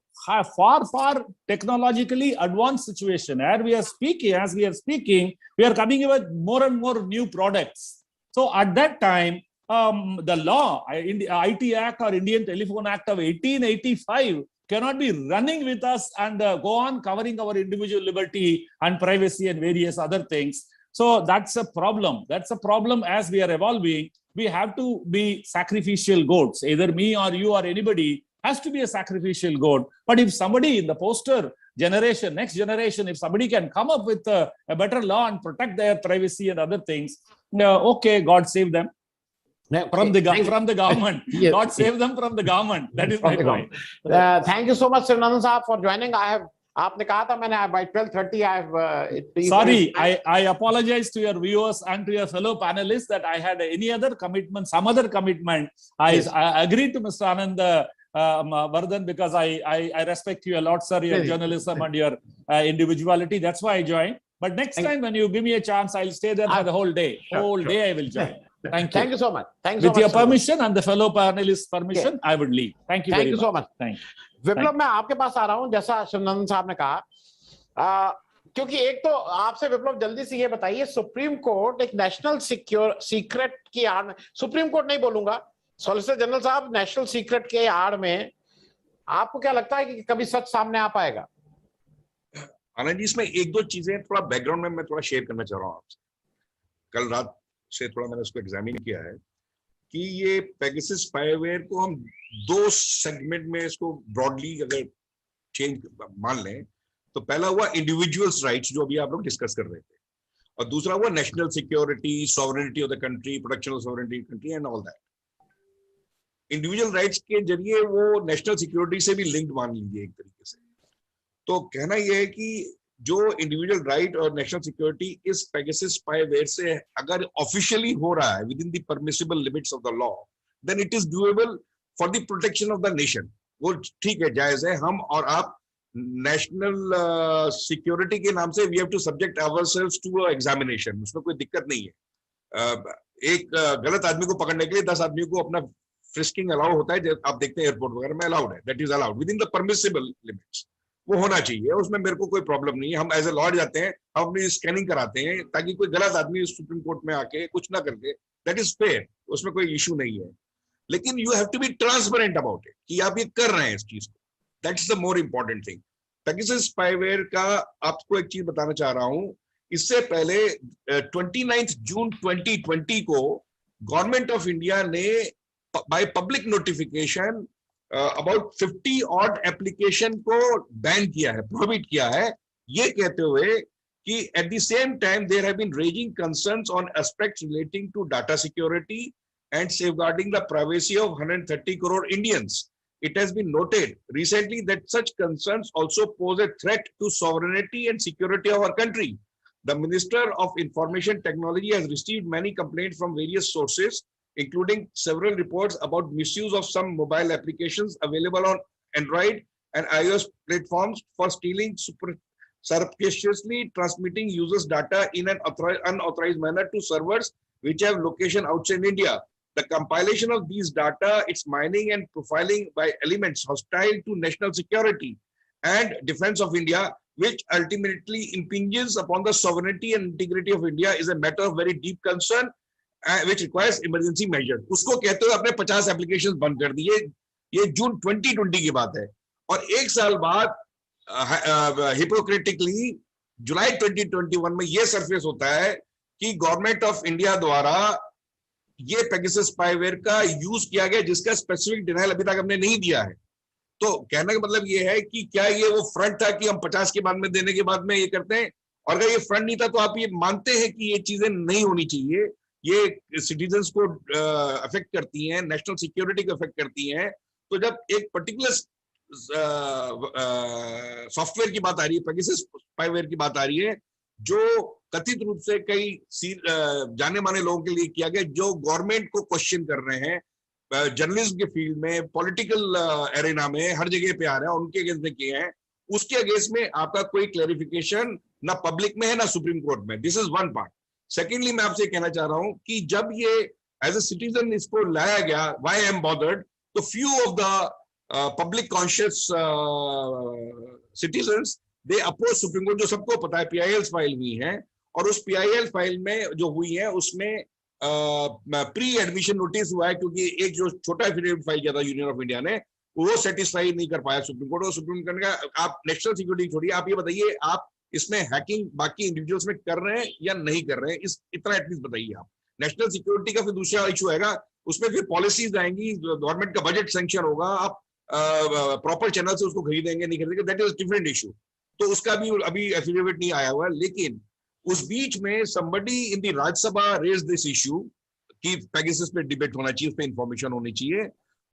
Speaker 2: far technologically advanced situation. As we are speaking, we are coming with more and more new products. So at that time, the law, IT Act or Indian Telephone Act of 1885 cannot be running with us and go on covering our individual liberty and privacy and various other things. So that's a problem. That's a problem as we are evolving. We have to be sacrificial goats. Either me or you or anybody has to be a sacrificial goat. But if somebody in the poster generation, next generation, if somebody can come up with a better law and protect their privacy and other things, okay, God save them. From the government.
Speaker 1: Yes.
Speaker 2: God save them from the government. That is my point.
Speaker 1: Thank you so much, Sivanandan Saab, for joining. आपने कहा था मैंने by 12:30 I have
Speaker 2: sorry, I apologize to your viewers and to your fellow panelists that I had any other commitment, some other commitment.
Speaker 1: Yes.
Speaker 2: I agreed to Mr. Anand Vardhan because I respect you a lot, sir, your journalism and your individuality. That's why I joined. But next time when you give me a chance, I'll stay there for the whole day. Whole day I will join. Thank you.
Speaker 1: Thank you so much. Thank you.
Speaker 2: With your permission and the fellow panelists' permission, I would leave. Thank you very much.
Speaker 1: Thank you so much.
Speaker 2: Thank you.
Speaker 1: विप्लव, मैं आपके पास आ रहा हूं, जैसा शिवनंदन साहब ने कहा, क्योंकि एक तो आपसे विप्लव जल्दी से ये बताइए, सुप्रीम कोर्ट एक नेशनल सीक्रेट की आड़ में, सुप्रीम कोर्ट नहीं बोलूंगा, सॉलिसिटर जनरल साहब, नेशनल सीक्रेट के आड़ में आपको क्या लगता है कि कभी सच सामने आ पाएगा?
Speaker 3: आनंद जी, इसमें एक दो चीजें थोड़ा बैकग्राउंड में मैं थोड़ा शेयर करना चाह रहा हूँ आपसे। कल रात से थोड़ा मैंने उसको एग्जामिन किया है कि ये पेगासस स्पाईवेयर को हम दो सेगमेंट में इसको ब्रॉडली अगर चेंज मान लें तो पहला हुआ इंडिविजुअल्स राइट्स, जो अभी आप लोग डिस्कस कर रहे थे, और दूसरा हुआ national security, sovereignty of the country, protection of sovereignty country and all that. Individual rights के जरिए वो नेशनल सिक्योरिटी से भी लिंक्ड मान लीजिए एक तरीके से। तो कहना यह है कि जो इंडिविजुअल राइट और नेशनल सिक्योरिटी इस पेगासस स्पाईवेयर से अगर ऑफिशियली हो रहा है within the permissible limits of the law, then it is doable for the protection of the nation. वो ठीक है, जायज है। हम और आप नेशनल सिक्योरिटी के नाम से we have to subject ourselves to a examination, उसमें कोई दिक्कत नहीं है। एक गलत आदमी को पकड़ने के लिए 10 आदमियों को अपना फ्रिस्किंग अलाउ होता है, आप देखते हैं एयरपोर्ट वगैरह में अलाउड है, that is allowed with in the permissible limits. वो होना चाहिए, उसमें मेरे को कोई प्रॉब्लम नहीं है। हम एज ए लॉ जाते हैं, हम अपनी स्कैनिंग कराते हैं ताकि कोई गलत आदमी सुप्रीम कोर्ट में आके कुछ ना करके, दैट इज फेयर, उसमें कोई इशू नहीं है। लेकिन you have to be transparent about it कि आप ये कर रहे हैं इस चीज को, that's the more important thing. Pegasus spyware का आपको एक चीज बताना चाह रहा हूं, इससे पहले 29 जून 2020 को गवर्नमेंट ऑफ इंडिया ने by public notification about 50 odd application को बैन किया है, प्रोहिबिट किया है, ये कहते हुए कि at the same time there have been raising concerns on aspects relating to data security and safeguarding the privacy of 130 crore Indians. It has been noted recently that such concerns also pose a threat to sovereignty and security of our country. The Minister of Information Technology has received many complaints from various sources, including several reports about misuse of some mobile applications available on Android and iOS platforms for stealing, surreptitiously transmitting users' data in an unauthorized manner to servers which have location outside India. The compilation of these data, its mining and profiling by elements hostile to national security and defense of India, which ultimately impinges upon the sovereignty and integrity of India, is a matter of very deep concern which requires emergency measures, उसको कहते हुए अपने 50 एप्लीकेशंस बंद कर दिए। ये जून 2020 की बात है। और एक साल बाद हिपोक्रेटिकली जुलाई 2021 में ये सरफेस होता है कि गवर्नमेंट ऑफ इंडिया द्वारा ये पेगासस स्पाईवेयर का यूज किया गया, जिसका स्पेसिफिक डिनाइल अभी तक हमने नहीं दिया है। तो कहने का मतलब ये है कि क्या ये वो फ्रंट था कि हम 50 के बाद में देने के बाद में ये करते हैं, और अगर ये फ्रंट नहीं था तो आप ये मानते हैं कि ये चीजें नहीं होनी चाहिए, ये सिटीजन्स को अफेक्ट करती हैं, नेशनल सिक्योरिटी को अफेक्ट करती हैं। तो जब एक पर्टिकुलर सॉफ्टवेयर की बात आ रही है, पेगासस स्पाईवेयर की बात आ रही है, जो कथित रूप से कई जाने माने लोगों के लिए किया गया, जो गवर्नमेंट को क्वेश्चन कर रहे हैं, जर्नलिज्म के फील्ड में, पॉलिटिकल एरेना में, हर जगह पे आ रहे हैं, उनके अगेंस्ट में किए हैं, उसके अगेंस्ट में आपका कोई क्लैरिफिकेशन ना पब्लिक में है ना सुप्रीम कोर्ट में। This is one part. Secondly, मैं आपसे कहना चाह रहा हूं कि जब ये एज ए सिटीजन इसको लाया गया, व्हाई आई एम बॉदर्ड, तो few of the public conscious citizens they approach supreme court. जो सबको पता है PIL फाइल हुई है, और उस PIL फाइल में जो हुई है उसमें प्री एडमिशन नोटिस हुआ है, क्योंकि एक जो छोटा एफिडेविट फाइल किया था यूनियन ऑफ इंडिया ने, वो सेटिस्फाई नहीं कर पाया सुप्रीम कोर्ट। और सुप्रीम कोर्ट ने कहा आप नेशनल सिक्योरिटी छोड़िए, आप ये बताइए आप इसमें हैकिंग बाकी इंडिविजुअल्स में कर रहे हैं या नहीं कर रहे हैं, इस इतना एटलीस्ट बताइए आप। नेशनल सिक्योरिटी का फिर दूसरा इशू आएगा, उसमें फिर पॉलिसीज आएंगी, गवर्नमेंट का बजट सैंक्शन होगा, आप प्रॉपर चैनल से उसको खरीदेंगे नहीं खरीदेंगे, दैट इज डिफरेंट इशू। तो उसका भी अभी एफिडेविट नहीं आया हुआ। लेकिन उस बीच में somebody in the Rajya Sabha raised this issue कि पेगासस पे डिबेट होना चाहिए, उस पे इंफॉर्मेशन होनी चाहिए।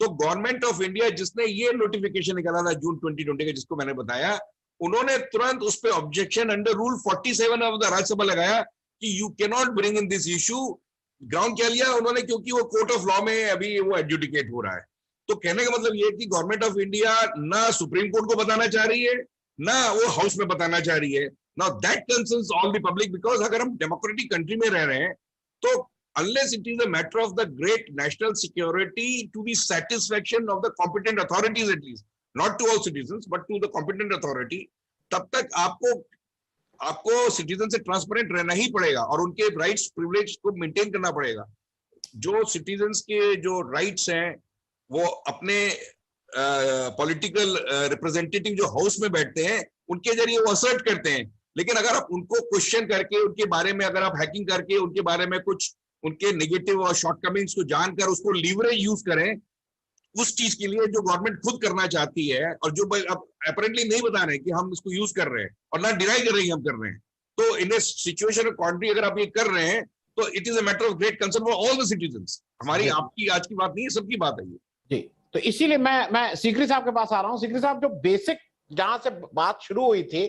Speaker 3: तो गवर्नमेंट ऑफ इंडिया जिसने ये नोटिफिकेशन निकाला था जून 2020 का, जिसको मैंने बताया, उन्होंने तुरंत उस पे objection under rule 47 of the Rajya Sabha लगाया कि you can not bring in this issue. Ground क्या लिया उन्होंने, क्योंकि वो कोर्ट ऑफ लॉ में अभी वो एडजुडिकेट हो रहा है। तो कहने का मतलब ये कि गवर्नमेंट ऑफ इंडिया ना सुप्रीम कोर्ट को बताना चाह रही है, ना वो हाउस में बताना चाह रही है। Now that concerns all the public, because अगर हम डेमोक्रेटिक कंट्री में रह रहे हैं, तो unless it is a matter of the great national security to the satisfaction of the competent authorities at least, not to all citizens but to the competent authority, तब तक आपको सिटीजन से ट्रांसपेरेंट रहना ही पड़ेगा और उनके राइट्स प्रिविलेज को मेंटेन करना पड़ेगा। जो सिटीजन्स के जो राइट्स हैं वो अपने पॉलिटिकल रिप्रेजेंटेटिव जो हाउस में बैठते हैं उनके जरिए वो असर्ट करते हैं। लेकिन अगर आप उनको क्वेश्चन करके उनके बारे में, अगर आप हैकिंग करके उनके बारे में कुछ उनके नेगेटिव और शॉर्टकमिंग्स को जानकर उसको लीवरेज यूज करें उस चीज के लिए जो गवर्नमेंट खुद करना चाहती है, और जो अपरेंटली नहीं बता रहे कि हम इसको यूज कर रहे हैं और ना डिनाई कर रहे हैं हम कर रहे हैं, तो इन ए सिचुएशन ऑफ कंट्री अगर आप ये कर रहे हैं तो it is a matter of great concern for all the citizens. हमारी आपकी आज की बात नहीं है, सबकी बात है ये
Speaker 1: जी। तो इसीलिए मैं सीकरी साहब के पास आ रहा हूँ। सीकरी साहब, जो बेसिक जहां से बात शुरू हुई थी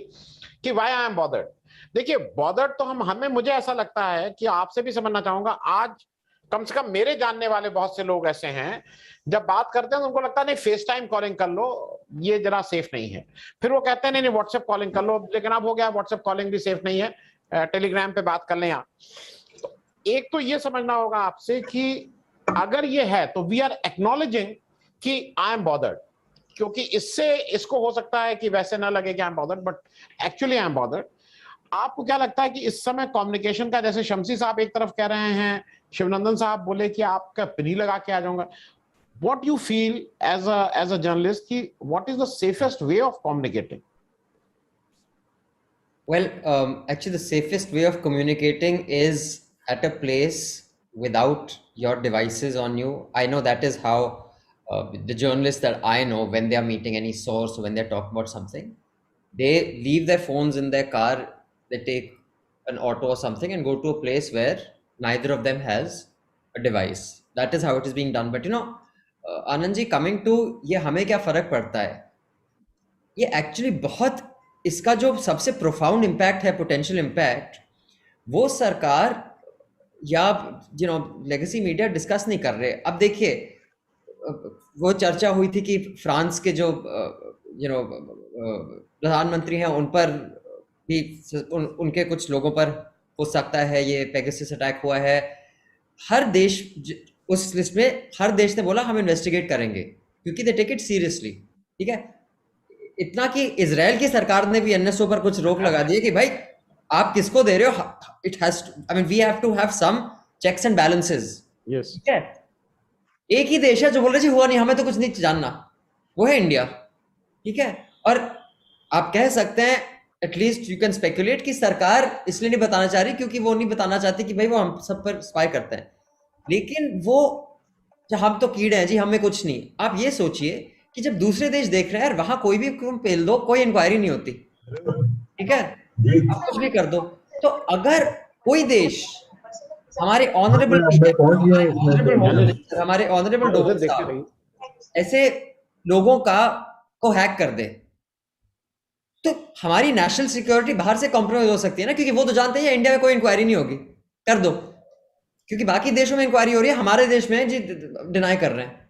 Speaker 1: कि व्हाई आई एम बॉदर्ड, देखिए बॉदर्ड तो हमें मुझे ऐसा लगता है कि आपसे भी समझना चाहूंगा, आज कम से कम मेरे जानने वाले बहुत से लोग ऐसे हैं, जब बात करते हैं तो उनको लगता है नहीं फेस टाइम कॉलिंग कर लो, ये जरा सेफ नहीं है। फिर वो कहते हैं नहीं व्हाट्सएप कॉलिंग कर लो, लेकिन अब हो गया व्हाट्सएप कॉलिंग भी सेफ नहीं है, टेलीग्राम पे बात कर लें आप। तो एक तो ये समझना होगा आपसे कि अगर ये है तो वी आर एक्नॉलेजिंग कि आई एम बॉदर्ड, क्योंकि इसको हो सकता है कि वैसे ना लगे कि आई am bothered, but actually I am bothered. आपको क्या लगता है कि इस समय कम्युनिकेशन का, जैसे शमसी साहब एक तरफ कह रहे हैं, शिवनंदन साहब बोले कि आपका पिन ही लगा के आ जाऊंगा, what you feel as a journalist कि what is the safest way of communicating?
Speaker 4: Well, actually, the safest way of communicating is at a place without your devices on you. I know that is how the journalists that I know, when they are meeting any source, when they're talking about something, they leave their phones in their car, they take an auto or something and go to a place where neither of them has a device. That is how it is being done. But you know, Anand ji, coming to ये हमें क्या फर्क पड़ता है, ये एक्चुअली बहुत, इसका जो सबसे प्रोफाउंड इम्पैक्ट है, पोटेंशियल इम्पैक्ट, वो सरकार या you know legacy media discuss नहीं कर रहे। अब देखिए, वो चर्चा हुई थी कि फ्रांस के जो यू नो प्रधानमंत्री हैं उन पर भी उनके कुछ लोगों पर हो सकता है ये पेगासस अटैक हुआ है। हर देश उस लिस्ट में, हर देश ने बोला हम इन्वेस्टिगेट करेंगे क्योंकि दे टेक इट सीरियसली। ठीक है, इतना कि इजराइल की सरकार ने भी एनएसओ पर कुछ रोक लगा दी कि भाई आप किसको दे रहे हो, it has, I mean we have to have some checks and balances,
Speaker 1: yes,
Speaker 4: ठीक है। एक ही देश है जो बोल रहे जी हुआ नहीं, हमें तो कुछ नहीं जानना, वो है इंडिया, ठीक है। और आप कह सकते हैं, एटलीस्ट यू कैन स्पेकुलेट कि सरकार इसलिए नहीं बताना चाह रही क्योंकि वो नहीं बताना चाहती कि भाई वो हम सब पर स्पाई करते हैं, लेकिन वो हम तो कीड़े हैं जी, हमें कुछ नहीं। आप ये सोचिए कि जब दूसरे देश देख रहे हैं यार, वहां कोई भी तुम पेल दो, कोई इंक्वायरी नहीं होती, ठीक है, आप कुछ भी कर दो। तो अगर कोई देश हमारे ऑनरेबल हमारे ऑनरेबल डोभाल साहब ऐसे लोगों को हैक कर दे, तो हमारी नेशनल सिक्योरिटी बाहर से कॉम्प्रोमाइज हो सकती है ना, क्योंकि वो तो जानते हैं इंडिया में कोई इंक्वायरी नहीं होगी, कर दो, क्योंकि बाकी देशों में इंक्वायरी हो रही है, हमारे देश में जी डिनाई कर रहे हैं।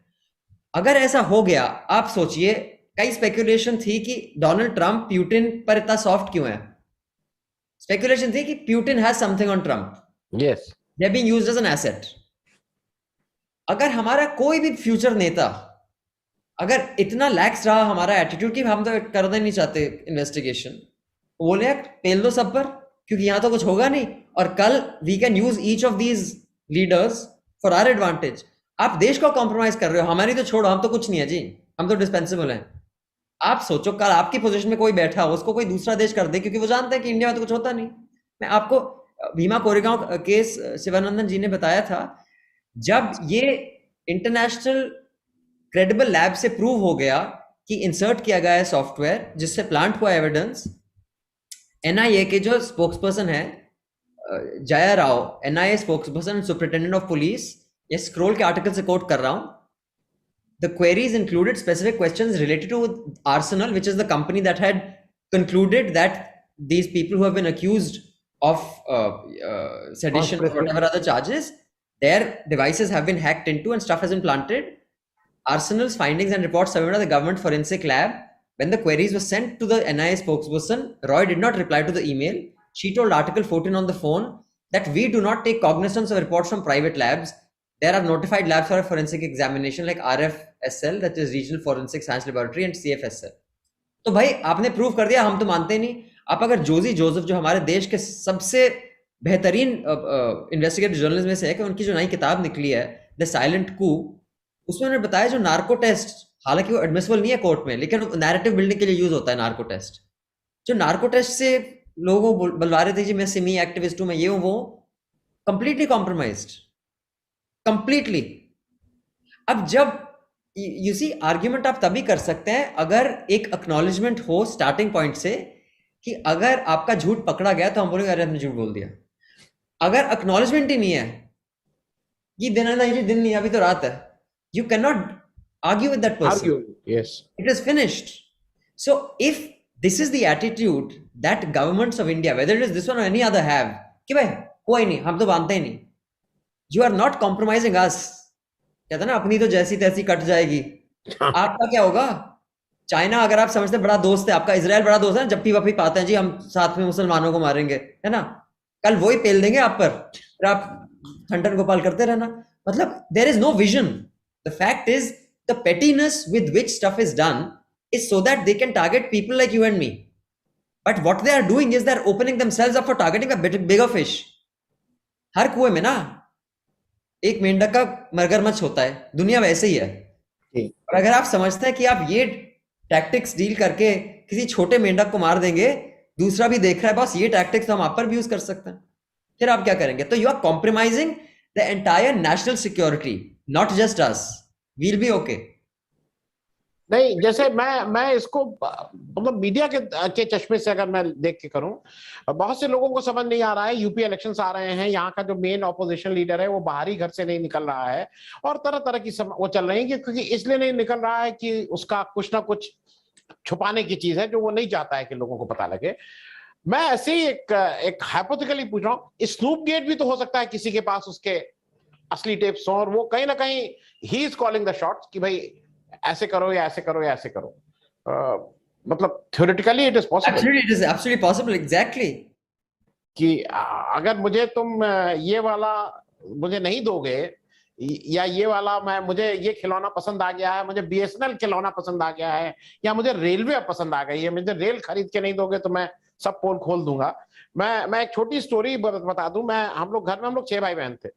Speaker 4: अगर ऐसा हो गया, आप सोचिए, कई स्पेकुलेशन थी कि डोनाल्ड ट्रंप प्यूटिन पर इतना सॉफ्ट क्यों है। स्पेकुलेशन थी कि Putin has something on Trump,
Speaker 1: yes,
Speaker 4: they are being used as an asset. अगर हमारा कोई भी फ्यूचर नेता अगर इतना लैक्स रहा हमारा एटीट्यूड कि हम तो करना नहीं चाहते इन्वेस्टिगेशन, बोले पेल दो सब पर, क्योंकि यहां तो कुछ होगा नहीं, और कल we can use each of these leaders for our advantage. आप देश को कॉम्प्रोमाइज कर रहे हो, हमारी तो छोड़ो, हम तो कुछ नहीं है जी, हम तो डिस्पेंसिबल हैं। आप सोचो कल आपकी पोजीशन में कोई बैठा हो, उसको कोई दूसरा देश कर दे, क्योंकि वो जानते हैं कि इंडिया में तो कुछ होता नहीं। मैं आपको भीमा कोरेगांव केस शिवानंदन जी ने बताया था, जब ये इंटरनेशनल क्रेडिबल लैब से प्रूव हो गया कि इंसर्ट किया गया है सॉफ्टवेयर जिससे प्लांट हुआ एविडेंस, एनआईए के जो स्पोक्सपर्सन है Jaya Rao, NIA spokesperson superintendent of police, ये स्क्रोल के आर्टिकल से कोट कर रहा हूं, the queries included specific questions related to Arsenal, which is the company that had concluded that these people who have been accused of sedition or whatever other charges, their devices have been hacked into and stuff has been planted. Arsenal's findings and reports submitted to the government forensic lab. When the queries were sent to the NIA spokesperson, Roy did not reply to the email. She told Article 14 on the phone that we do not take cognizance of reports from private labs. There are notified labs for a forensic examination like RFSL, that is Regional Forensic Science Laboratory, and CFSL. तो भाई आपने प्रूव कर दिया, हम तो मानते नहीं। आप अगर जोजी जोसेफ, जो हमारे देश के सबसे बेहतरीन इन्वेस्टिगेटिव जर्नलिस्ट में से है, कि उनकी जो नई किताब निकली है द साइलेंट कू, उसमें उन्होंने बताया जो नार्को टेस्ट, हालांकि वो एडमिसिबल नहीं है कोर्ट में, लेकिन नैरेटिव बिल्डिंग के लिए यूज होता है नार्को टेस्ट। जो नार्को टेस्ट से लोगों को बुलवा रहे थे जी मैं सिमी एक्टिविस्ट हूं, मैं ये हूं वो, कंप्लीटली कॉम्प्रोमाइज्ड, कंप्लीटली। अब जब यू सी आर्ग्यूमेंट आप तभी कर सकते हैं अगर एक एक्नॉलेजमेंट हो स्टार्टिंग पॉइंट से, कि अगर आपका झूठ पकड़ा गया तो हम बोलेंगे अरे हमने झूठ बोल दिया। अगर एक्नॉलेजमेंट ही नहीं है, ये दिन है ना, ये दिन नहीं, अभी तो रात है, you cannot argue with that person.
Speaker 1: Yes,
Speaker 4: it is finished. So if this is the attitude that governments of India, whether it is this one or any other, have, कि भाई कोई नहीं, हम तो मानते ही नहीं, you are not compromising us, कहते हैं ना अपनी तो जैसी तैसी कट जाएगी, आपका क्या होगा? चाइना अगर आप समझते बड़ा दोस्त है आपका, इजराइल बड़ा दोस्त है, जप्पी वप्पी पाते हैं जी हम साथ में मुसलमानों को मारेंगे, है ना, कल वही पेल देंगे आप पर, फिर आप ठंडन गोपाल करते रहना। मतलब there is no vision. The fact is, the pettiness with which stuff is done is so that they can target people like you and me. But what they are doing is they are opening themselves up for targeting a bigger fish. हर कुएं में ना एक मेंढक का मगरमच्छ होता है, दुनिया वैसे ही है। और अगर आप समझते हैं कि आप ये टैक्टिक्स डील करके किसी छोटे मेंढक को मार देंगे, दूसरा भी देख रहा है बस ये टैक्टिक्स हम आप पर भी यूज कर सकते हैं, फिर आप क्या करेंगे? तो you are compromising the entire national security, not just us. We'll be okay.
Speaker 1: नहीं, जैसे मैं इसको मतलब मीडिया के चश्मे से अगर मैं देख के करूं, बहुत से लोगों को समझ नहीं आ रहा है, यूपी इलेक्शंस आ रहे हैं, यहाँ का जो मेन ऑपोजिशन लीडर है वो बाहरी घर से नहीं निकल रहा है, और तरह तरह की वो चल रही है, क्योंकि इसलिए नहीं निकल रहा है कि उसका कुछ ना कुछ छुपाने की चीज है जो वो नहीं चाहता है कि लोगों को पता लगे। मैं ऐसे ही एक हाइपोथेटिकली पूछ रहा हूँ, स्नूप गेट भी तो हो सकता है किसी के पास उसके असली टेप्स हो, और वो कहीं ना कहीं he is calling the shots कि भाई ऐसे करो या ऐसे करो या ऐसे करो। मतलब theoretically it is possible.
Speaker 4: Absolutely, it is absolutely possible, exactly.
Speaker 1: कि अगर मुझे तुम ये वाला मुझे नहीं दोगे, या ये वाला मुझे ये खिलौना पसंद आ गया है, मुझे बीएसएनएल खिलौना पसंद आ गया है, या मुझे रेलवे पसंद आ गई है, मुझे रेल खरीद के नहीं दोगे तो मैं सब पोल खोल दूंगा। मैं एक छोटी स्टोरी बता दूं। हम लोग घर में 6 भाई बहन थे,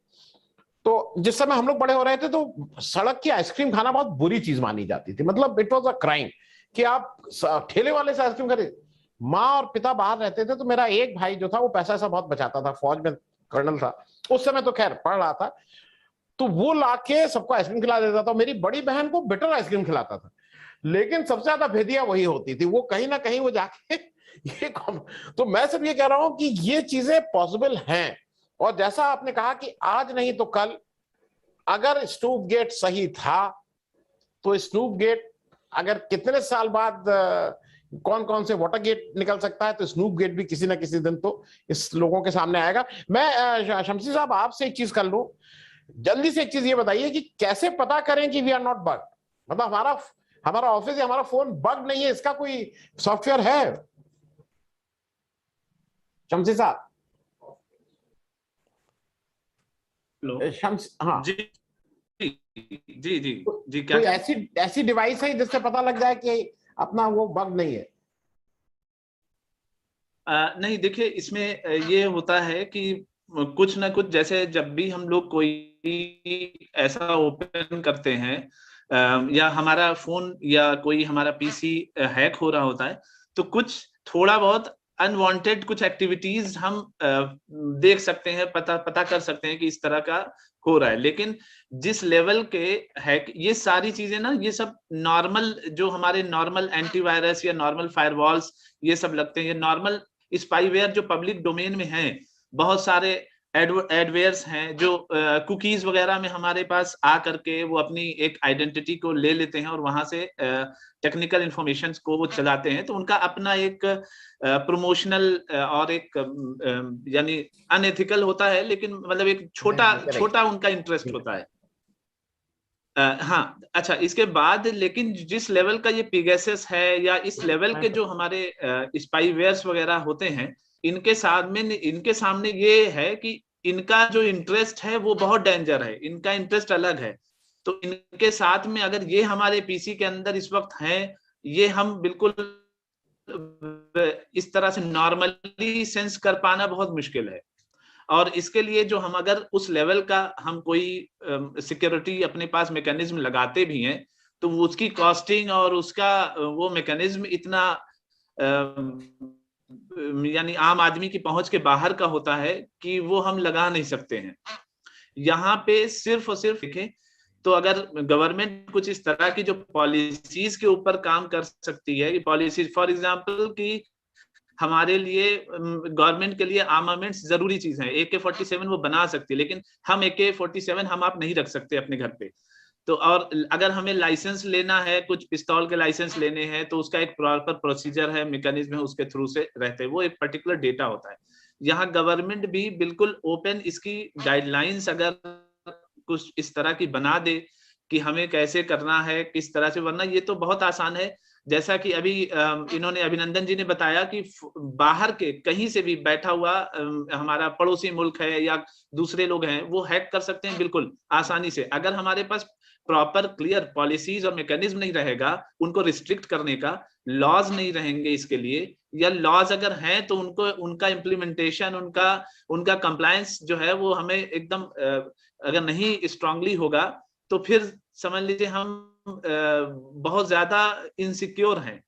Speaker 1: तो जिस समय हम लोग बड़े हो रहे थे तो सड़क की आइसक्रीम खाना बहुत बुरी चीज मानी जाती थी, मतलब इट वॉज अ क्राइम कि आप ठेले वाले से आइसक्रीम खरीद। माँ और पिता बाहर रहते थे, तो मेरा एक भाई जो था वो पैसा ऐसा बहुत बचाता था, फौज में कर्नल था उस समय, तो खैर पढ़ रहा था, तो वो लाके सबको आइसक्रीम खिला देता था। मेरी बड़ी बहन को बिटर आइसक्रीम खिलाता था, लेकिन सबसे ज्यादा भेदिया वही होती थी, वो कहीं ना कहीं वो जाके ये तो मैं सिर्फ ये कह रहा हूं कि ये चीजें पॉसिबल हैं। और जैसा आपने कहा कि आज नहीं तो कल अगर स्नूप गेट सही था, तो स्नूप गेट अगर कितने साल बाद कौन कौन से वाटर गेट निकल सकता है, तो स्नूप गेट भी किसी ना किसी दिन तो इस लोगों के सामने आएगा। मैं शमसी साहब आपसे एक चीज कर लूं, जल्दी से एक चीज ये बताइए कि कैसे पता करें कि वी आर नॉट बग, मतलब हमारा ऑफिस या हमारा फोन बग नहीं है, इसका कोई सॉफ्टवेयर है शमसी साहब? शम्स, हाँ
Speaker 5: जी जी जी जी, क्या
Speaker 1: कोई ऐसी डिवाइस है जिससे पता लग जाए कि अपना वो बग नहीं है?
Speaker 5: नहीं, देखिए इसमें ये होता है कि कुछ ना कुछ, जैसे जब भी हम लोग कोई ऐसा ओपन करते हैं या हमारा फोन या कोई हमारा पीसी हैक हो रहा होता है, तो कुछ थोड़ा बहुत अनवांटेड कुछ एक्टिविटीज हम देख सकते हैं, पता कर सकते हैं कि इस तरह का हो रहा है। लेकिन जिस लेवल के हैक, ये सारी चीजें ना, ये सब नॉर्मल, जो हमारे नॉर्मल एंटीवायरस या नॉर्मल फायरवॉल्स ये सब लगते हैं, ये नॉर्मल स्पाईवेयर जो पब्लिक डोमेन में हैं, बहुत सारे एडवेयर्स हैं जो कुकीज वगैरह में हमारे पास आ करके वो अपनी एक आइडेंटिटी को ले लेते हैं और वहां से टेक्निकल इंफॉर्मेशन को वो चलाते हैं। तो उनका अपना एक प्रमोशनल और एक यानी अनएथिकल होता है, लेकिन मतलब एक छोटा उनका इंटरेस्ट होता है। हाँ, अच्छा, इसके बाद लेकिन जिस लेवल का ये पिगेसस है या इस लेवल के जो हमारे स्पाईवेयर्स वगैरह होते हैं, इनके सामने ये है कि इनका जो इंटरेस्ट है वो बहुत डेंजर है, इनका इंटरेस्ट अलग है। तो इनके साथ में अगर ये हमारे पीसी के अंदर इस वक्त हैं, ये हम बिल्कुल इस तरह से नॉर्मली सेंस कर पाना बहुत मुश्किल है। और इसके लिए जो हम अगर उस लेवल का हम कोई सिक्योरिटी अपने पास मैकेनिज्म लगाते भी हैं, तो वो उसकी कॉस्टिंग और उसका वो मैकेनिज्म इतना यानी आम आदमी की पहुंच के बाहर का होता है कि वो हम लगा नहीं सकते हैं। यहाँ पे सिर्फ और सिर्फ देखें तो अगर गवर्नमेंट कुछ इस तरह की जो पॉलिसीज के ऊपर काम कर सकती है, कि पॉलिसीज फॉर एग्जांपल कि हमारे लिए गवर्नमेंट के लिए आर्मामेंट्स जरूरी चीज है, AK-47 वो बना सकती है, लेकिन हम AK-47 हम आप नहीं रख सकते अपने घर पे। तो और अगर हमें लाइसेंस लेना है, कुछ पिस्तौल के लाइसेंस लेने हैं, तो उसका एक प्रॉपर प्रोसीजर है, मैकेनिज्म है, उसके थ्रू से रहते हैं, वो एक पर्टिकुलर डेटा होता है। यहाँ गवर्नमेंट भी बिल्कुल ओपन इसकी गाइडलाइंस अगर कुछ इस तरह की बना दे कि हमें कैसे करना है, किस तरह से, वरना ये तो बहुत आसान है। जैसा कि अभी इन्होंने अभिनंदन जी ने बताया कि बाहर के कहीं से भी बैठा हुआ हमारा पड़ोसी मुल्क है या दूसरे लोग हैं, वो हैक कर सकते हैं बिल्कुल आसानी से। अगर हमारे पास प्रॉपर क्लियर पॉलिसीज और मैकेनिज्म नहीं रहेगा, उनको रिस्ट्रिक्ट करने का लॉज नहीं रहेंगे इसके लिए, या लॉज अगर हैं तो उनका इम्प्लीमेंटेशन, उनका कंप्लायंस जो है वो हमें एकदम अगर नहीं स्ट्रांगली होगा, तो फिर समझ लीजिए हम बहुत ज्यादा इनसिक्योर हैं।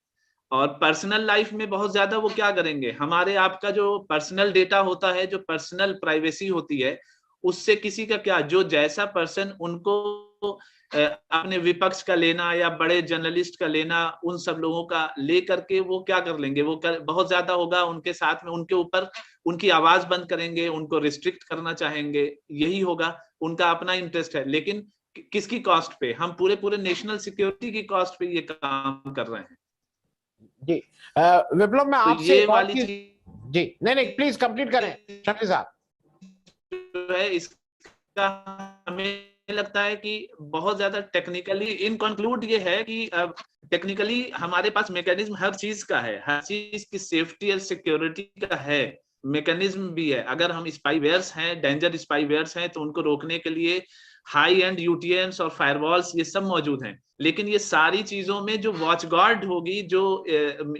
Speaker 5: और पर्सनल लाइफ में बहुत ज्यादा वो क्या करेंगे, हमारे आपका जो पर्सनल डेटा होता है, जो पर्सनल प्राइवेसी होती है, उससे किसी का क्या, जो जैसा पर्सन उनको अपने विपक्ष का लेना या बड़े जर्नलिस्ट का लेना, उन सब लोगों का ले करके वो क्या कर लेंगे, बहुत ज्यादा होगा उनके साथ में, उनके ऊपर उनकी आवाज बंद करेंगे, उनको रिस्ट्रिक्ट करना चाहेंगे, यही होगा, उनका अपना इंटरेस्ट है। लेकिन किसकी कॉस्ट पे, हम पूरे नेशनल सिक्योरिटी की कॉस्ट पे ये काम कर रहे हैं।
Speaker 1: जी विप्लव, मैं
Speaker 5: तो
Speaker 1: आपसे
Speaker 5: ये
Speaker 1: एक और
Speaker 5: वाली
Speaker 1: चीज, जी नहीं प्लीज कंप्लीट करें शक्ति साहब।
Speaker 5: जो है इसका हमें लगता है कि बहुत ज्यादा टेक्निकली इन कंक्लूड ये है कि टेक्निकली हमारे पास मैकेनिज्म हर चीज का है, हर चीज की सेफ्टी और सिक्योरिटी का है, मैकेनिज्म भी है। अगर हम स्पाईवेयर्स हैं, डेंजर स्पाईवेयर्स हैं, तो उनको रोकने के लिए हाई एंड यूटीएम्स और फायरवॉल्स ये सब मौजूद हैं। लेकिन ये सारी चीजों में जो वॉच गार्ड होगी, जो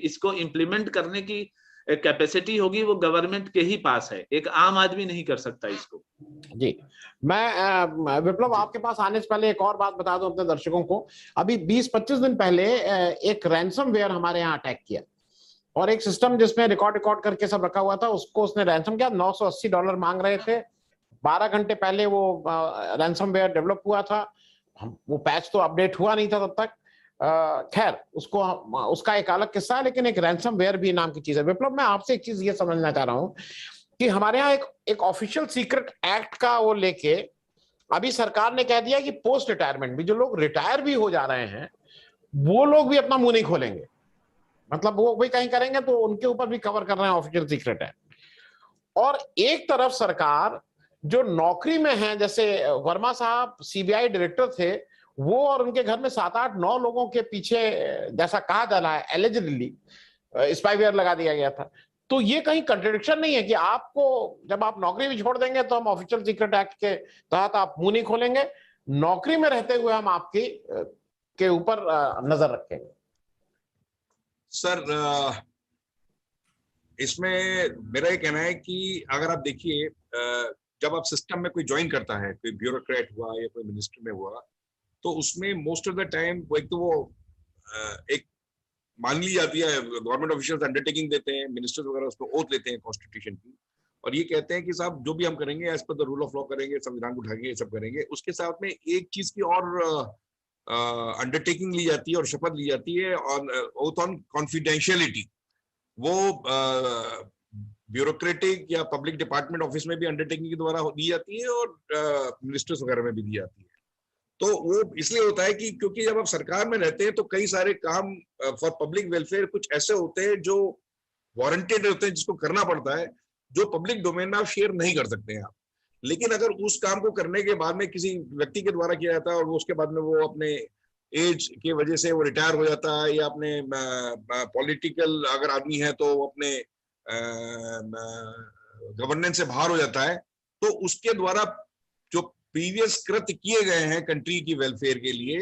Speaker 5: इसको इम्प्लीमेंट करने की कैपेसिटी होगी वो गवर्नमेंट के ही पास है, एक आम आदमी नहीं कर सकता इसको।
Speaker 1: जी, मैं विप्लव आपके पास आने से पहले एक और बात बता दूं अपने दर्शकों को। अभी 20-25 दिन पहले एक रैंसमवेयर हमारे यहाँ अटैक किया, और एक सिस्टम जिसमें रिकॉर्ड करके सब रखा हुआ था, उसको उसने रैंसम किया। $980 मांग रहे थे। 12 घंटे पहले वो रैंसमवेयर डेवलप हुआ था। वो पैच तो अपडेट हुआ नहीं था तब तक। खैर, उसका एक अलग किस्सा है, लेकिन एक रैंसमवेयर भी नाम की चीज है। विप्लव, मैं आपसे एक चीज ये समझना चाह रहा हूं कि हमारे यहाँ एक ऑफिशियल सीक्रेट एक्ट का वो लेके अभी सरकार ने कह दिया कि पोस्ट रिटायरमेंट भी जो लोग रिटायर भी हो जा रहे हैं, वो लोग भी अपना मुंह नहीं खोलेंगे। मतलब वो भी कहीं करेंगे तो उनके ऊपर भी कवर कर रहे हैं ऑफिशियल सीक्रेट है। और एक तरफ सरकार जो नौकरी में है, जैसे वर्मा साहब सीबीआई डायरेक्टर थे, वो और उनके घर में 7-8-9 लोगों के पीछे, जैसा कहा जा रहा है, एलिजिडली स्पाईवेयर लगा दिया गया था। तो ये कहीं कंट्रडिक्शन नहीं है कि आपको जब आप नौकरी भी छोड़ देंगे तो हम ऑफिशियल सीक्रेट एक्ट के तहत आप मुंह नहीं खोलेंगे, नौकरी में रहते हुए हम आपकी के ऊपर नजर रखेंगे?
Speaker 3: सर, इसमें मेरा ये कहना है कि अगर आप देखिए, जब आप सिस्टम में कोई ज्वाइन करता है, कोई ब्यूरोक्रेट हुआ या कोई मिनिस्टर में हुआ, तो उसमें मोस्ट ऑफ द टाइम एक तो वो एक मान ली जाती है, गवर्नमेंट ऑफिशियल्स अंडरटेकिंग देते हैं, मिनिस्टर्स वगैरह उसको ओथ लेते हैं कॉन्स्टिट्यूशन की, और ये कहते हैं कि साहब जो भी हम करेंगे as per the rule of law करेंगे, संविधान को उठाएंगे, ये सब करेंगे। उसके साथ में एक चीज की और अंडरटेकिंग ली जाती है और शपथ ली जाती है ऑन ओथ ऑन कॉन्फिडेंशियलिटी। वो ब्यूरोक्रेटिक या पब्लिक डिपार्टमेंट ऑफिस में भी अंडरटेकिंग के द्वारा दी जाती है और मिनिस्टर्स वगैरह में भी दी जाती है। तो वो इसलिए होता है कि क्योंकि जब आप सरकार में रहते हैं तो कई सारे काम फॉर पब्लिक वेलफेयर कुछ ऐसे होते हैं जो वारंटेड होते हैं, जिसको करना पड़ता है, जो पब्लिक डोमेन में आप शेयर नहीं कर सकते हैं आप। लेकिन अगर उस काम को करने के बाद में किसी व्यक्ति के द्वारा किया जाता है और वो उसके बाद में वो अपने एज की वजह से वो रिटायर हो जाता है, या अपने पॉलिटिकल अगर आदमी है तो वो अपने गवर्नेंस से बाहर हो जाता है, तो उसके द्वारा जो प्रीवियस कृत्य किए गए हैं कंट्री की वेलफेयर के लिए,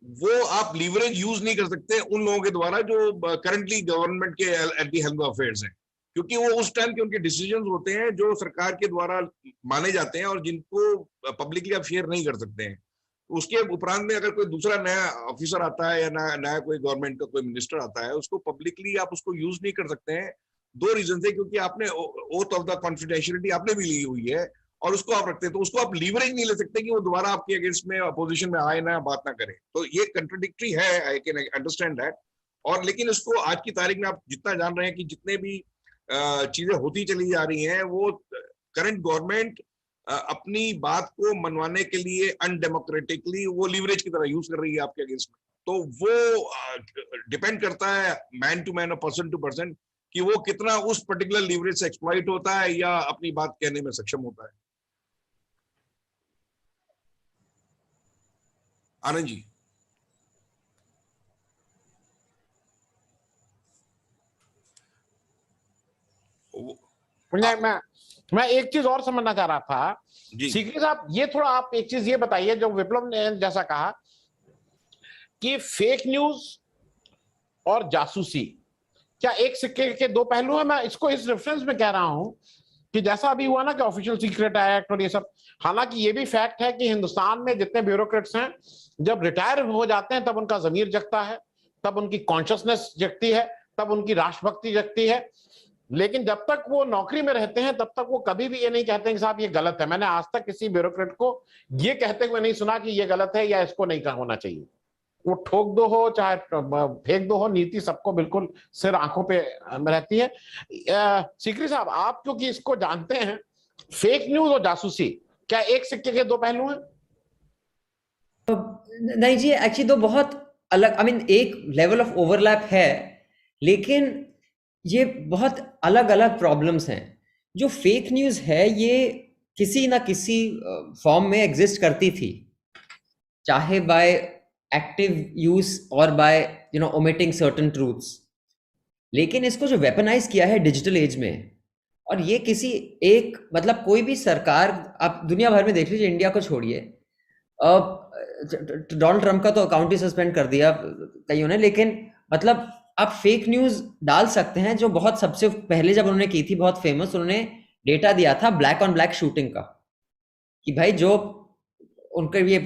Speaker 3: वो आप लीवरेज यूज नहीं कर सकते उन लोगों के द्वारा जो करंटली गवर्नमेंट के at the helm of affairs हैं, क्योंकि वो उस टाइम के उनके डिसीजंस होते हैं जो सरकार के द्वारा माने जाते हैं और जिनको पब्लिकली आप शेयर नहीं कर सकते हैं। उसके उपरांत में अगर कोई दूसरा नया ऑफिसर आता है या नया कोई गवर्नमेंट का कोई मिनिस्टर आता है, उसको पब्लिकली आप उसको यूज नहीं कर सकते हैं। 2 रीजन है, क्योंकि आपने ओथ ऑफ द कॉन्फिडेंशियलिटी आपने भी ली हुई है और उसको आप रखते हैं, तो उसको आप लीवरेज नहीं ले सकते कि वो दोबारा आपके अगेंस्ट में अपोजिशन में आए ना, बात ना करे। तो ये कंट्राडिक्टरी है, आई कैन अंडरस्टैंड दैट। और लेकिन इसको आज की तारीख में आप जितना जान रहे हैं कि जितने भी चीजें होती चली जा रही हैं, वो करंट गवर्नमेंट अपनी बात को मनवाने के लिए अनडेमोक्रेटिकली वो लीवरेज की तरह यूज कर रही है आपके अगेंस्ट में। तो वो डिपेंड करता है मैन टू मैन और पर्सन टू पर्सन कि वो कितना उस पर्टिकुलर लीवरेज से एक्सप्लॉइट होता है या अपनी बात कहने में सक्षम होता है। आनंद जी।
Speaker 1: मैं एक चीज और समझना चाह रहा था सीकरी साहब, ये थोड़ा आप एक चीज ये बताइए, जो विप्लव ने जैसा कहा कि फेक न्यूज और जासूसी क्या एक सिक्के के 2 पहलू हैं? मैं इसको इस रेफरेंस में कह रहा हूं कि जैसा अभी हुआ ना कि ऑफिशियल सीक्रेट एक्ट और ये सब, हालांकि ये भी फैक्ट है कि हिंदुस्तान में जितने ब्यूरोक्रेट्स हैं जब रिटायर हो जाते हैं तब उनका जमीर जगता है, तब उनकी कॉन्शियसनेस जगती है, तब उनकी राष्ट्रभक्ति जगती है। लेकिन जब तक वो नौकरी में रहते हैं तब तक वो कभी भी ये नहीं कहते हैं कि साहब ये गलत है। मैंने आज तक किसी ब्यूरोक्रेट को ये कहते हुए नहीं सुना कि ये गलत है या इसको नहीं होना चाहिए। वो ठोक दो हो चाहे फेंक दो हो, नीति सबको बिल्कुल सिर आंखों पे रहती है। सीकरी साहब, आप क्योंकि इसको जानते हैं, फेक न्यूज और जासूसी क्या एक सिक्के के 2 पहलू हैं?
Speaker 4: नहीं जी, एक्चुअली 2 बहुत अलग, आई मीन एक लेवल ऑफ ओवरलैप है, लेकिन ये बहुत अलग अलग प्रॉब्लम्स हैं। जो फेक न्यूज है ये किसी ना किसी फॉर्म में एग्जिस्ट करती थी, चाहे बाय एक्टिव यूज और बाय ओमिटिंग सर्टेन ट्रूथ्स। लेकिन इसको जो वेपनाइज किया है डिजिटल एज में, और ये किसी एक मतलब कोई भी सरकार आप दुनिया भर में देख लीजिए, इंडिया को छोड़िए, डोनाल्ड ट्रंप का तो अकाउंट ही सस्पेंड कर दिया कईयों ने, लेकिन मतलब आप फेक न्यूज डाल सकते हैं, जो बहुत सबसे पहले जब उन्होंने की थी बहुत फेमस, उन्होंने डेटा दिया था ब्लैक ऑन ब्लैक शूटिंग का, कि भाई जो उनके ये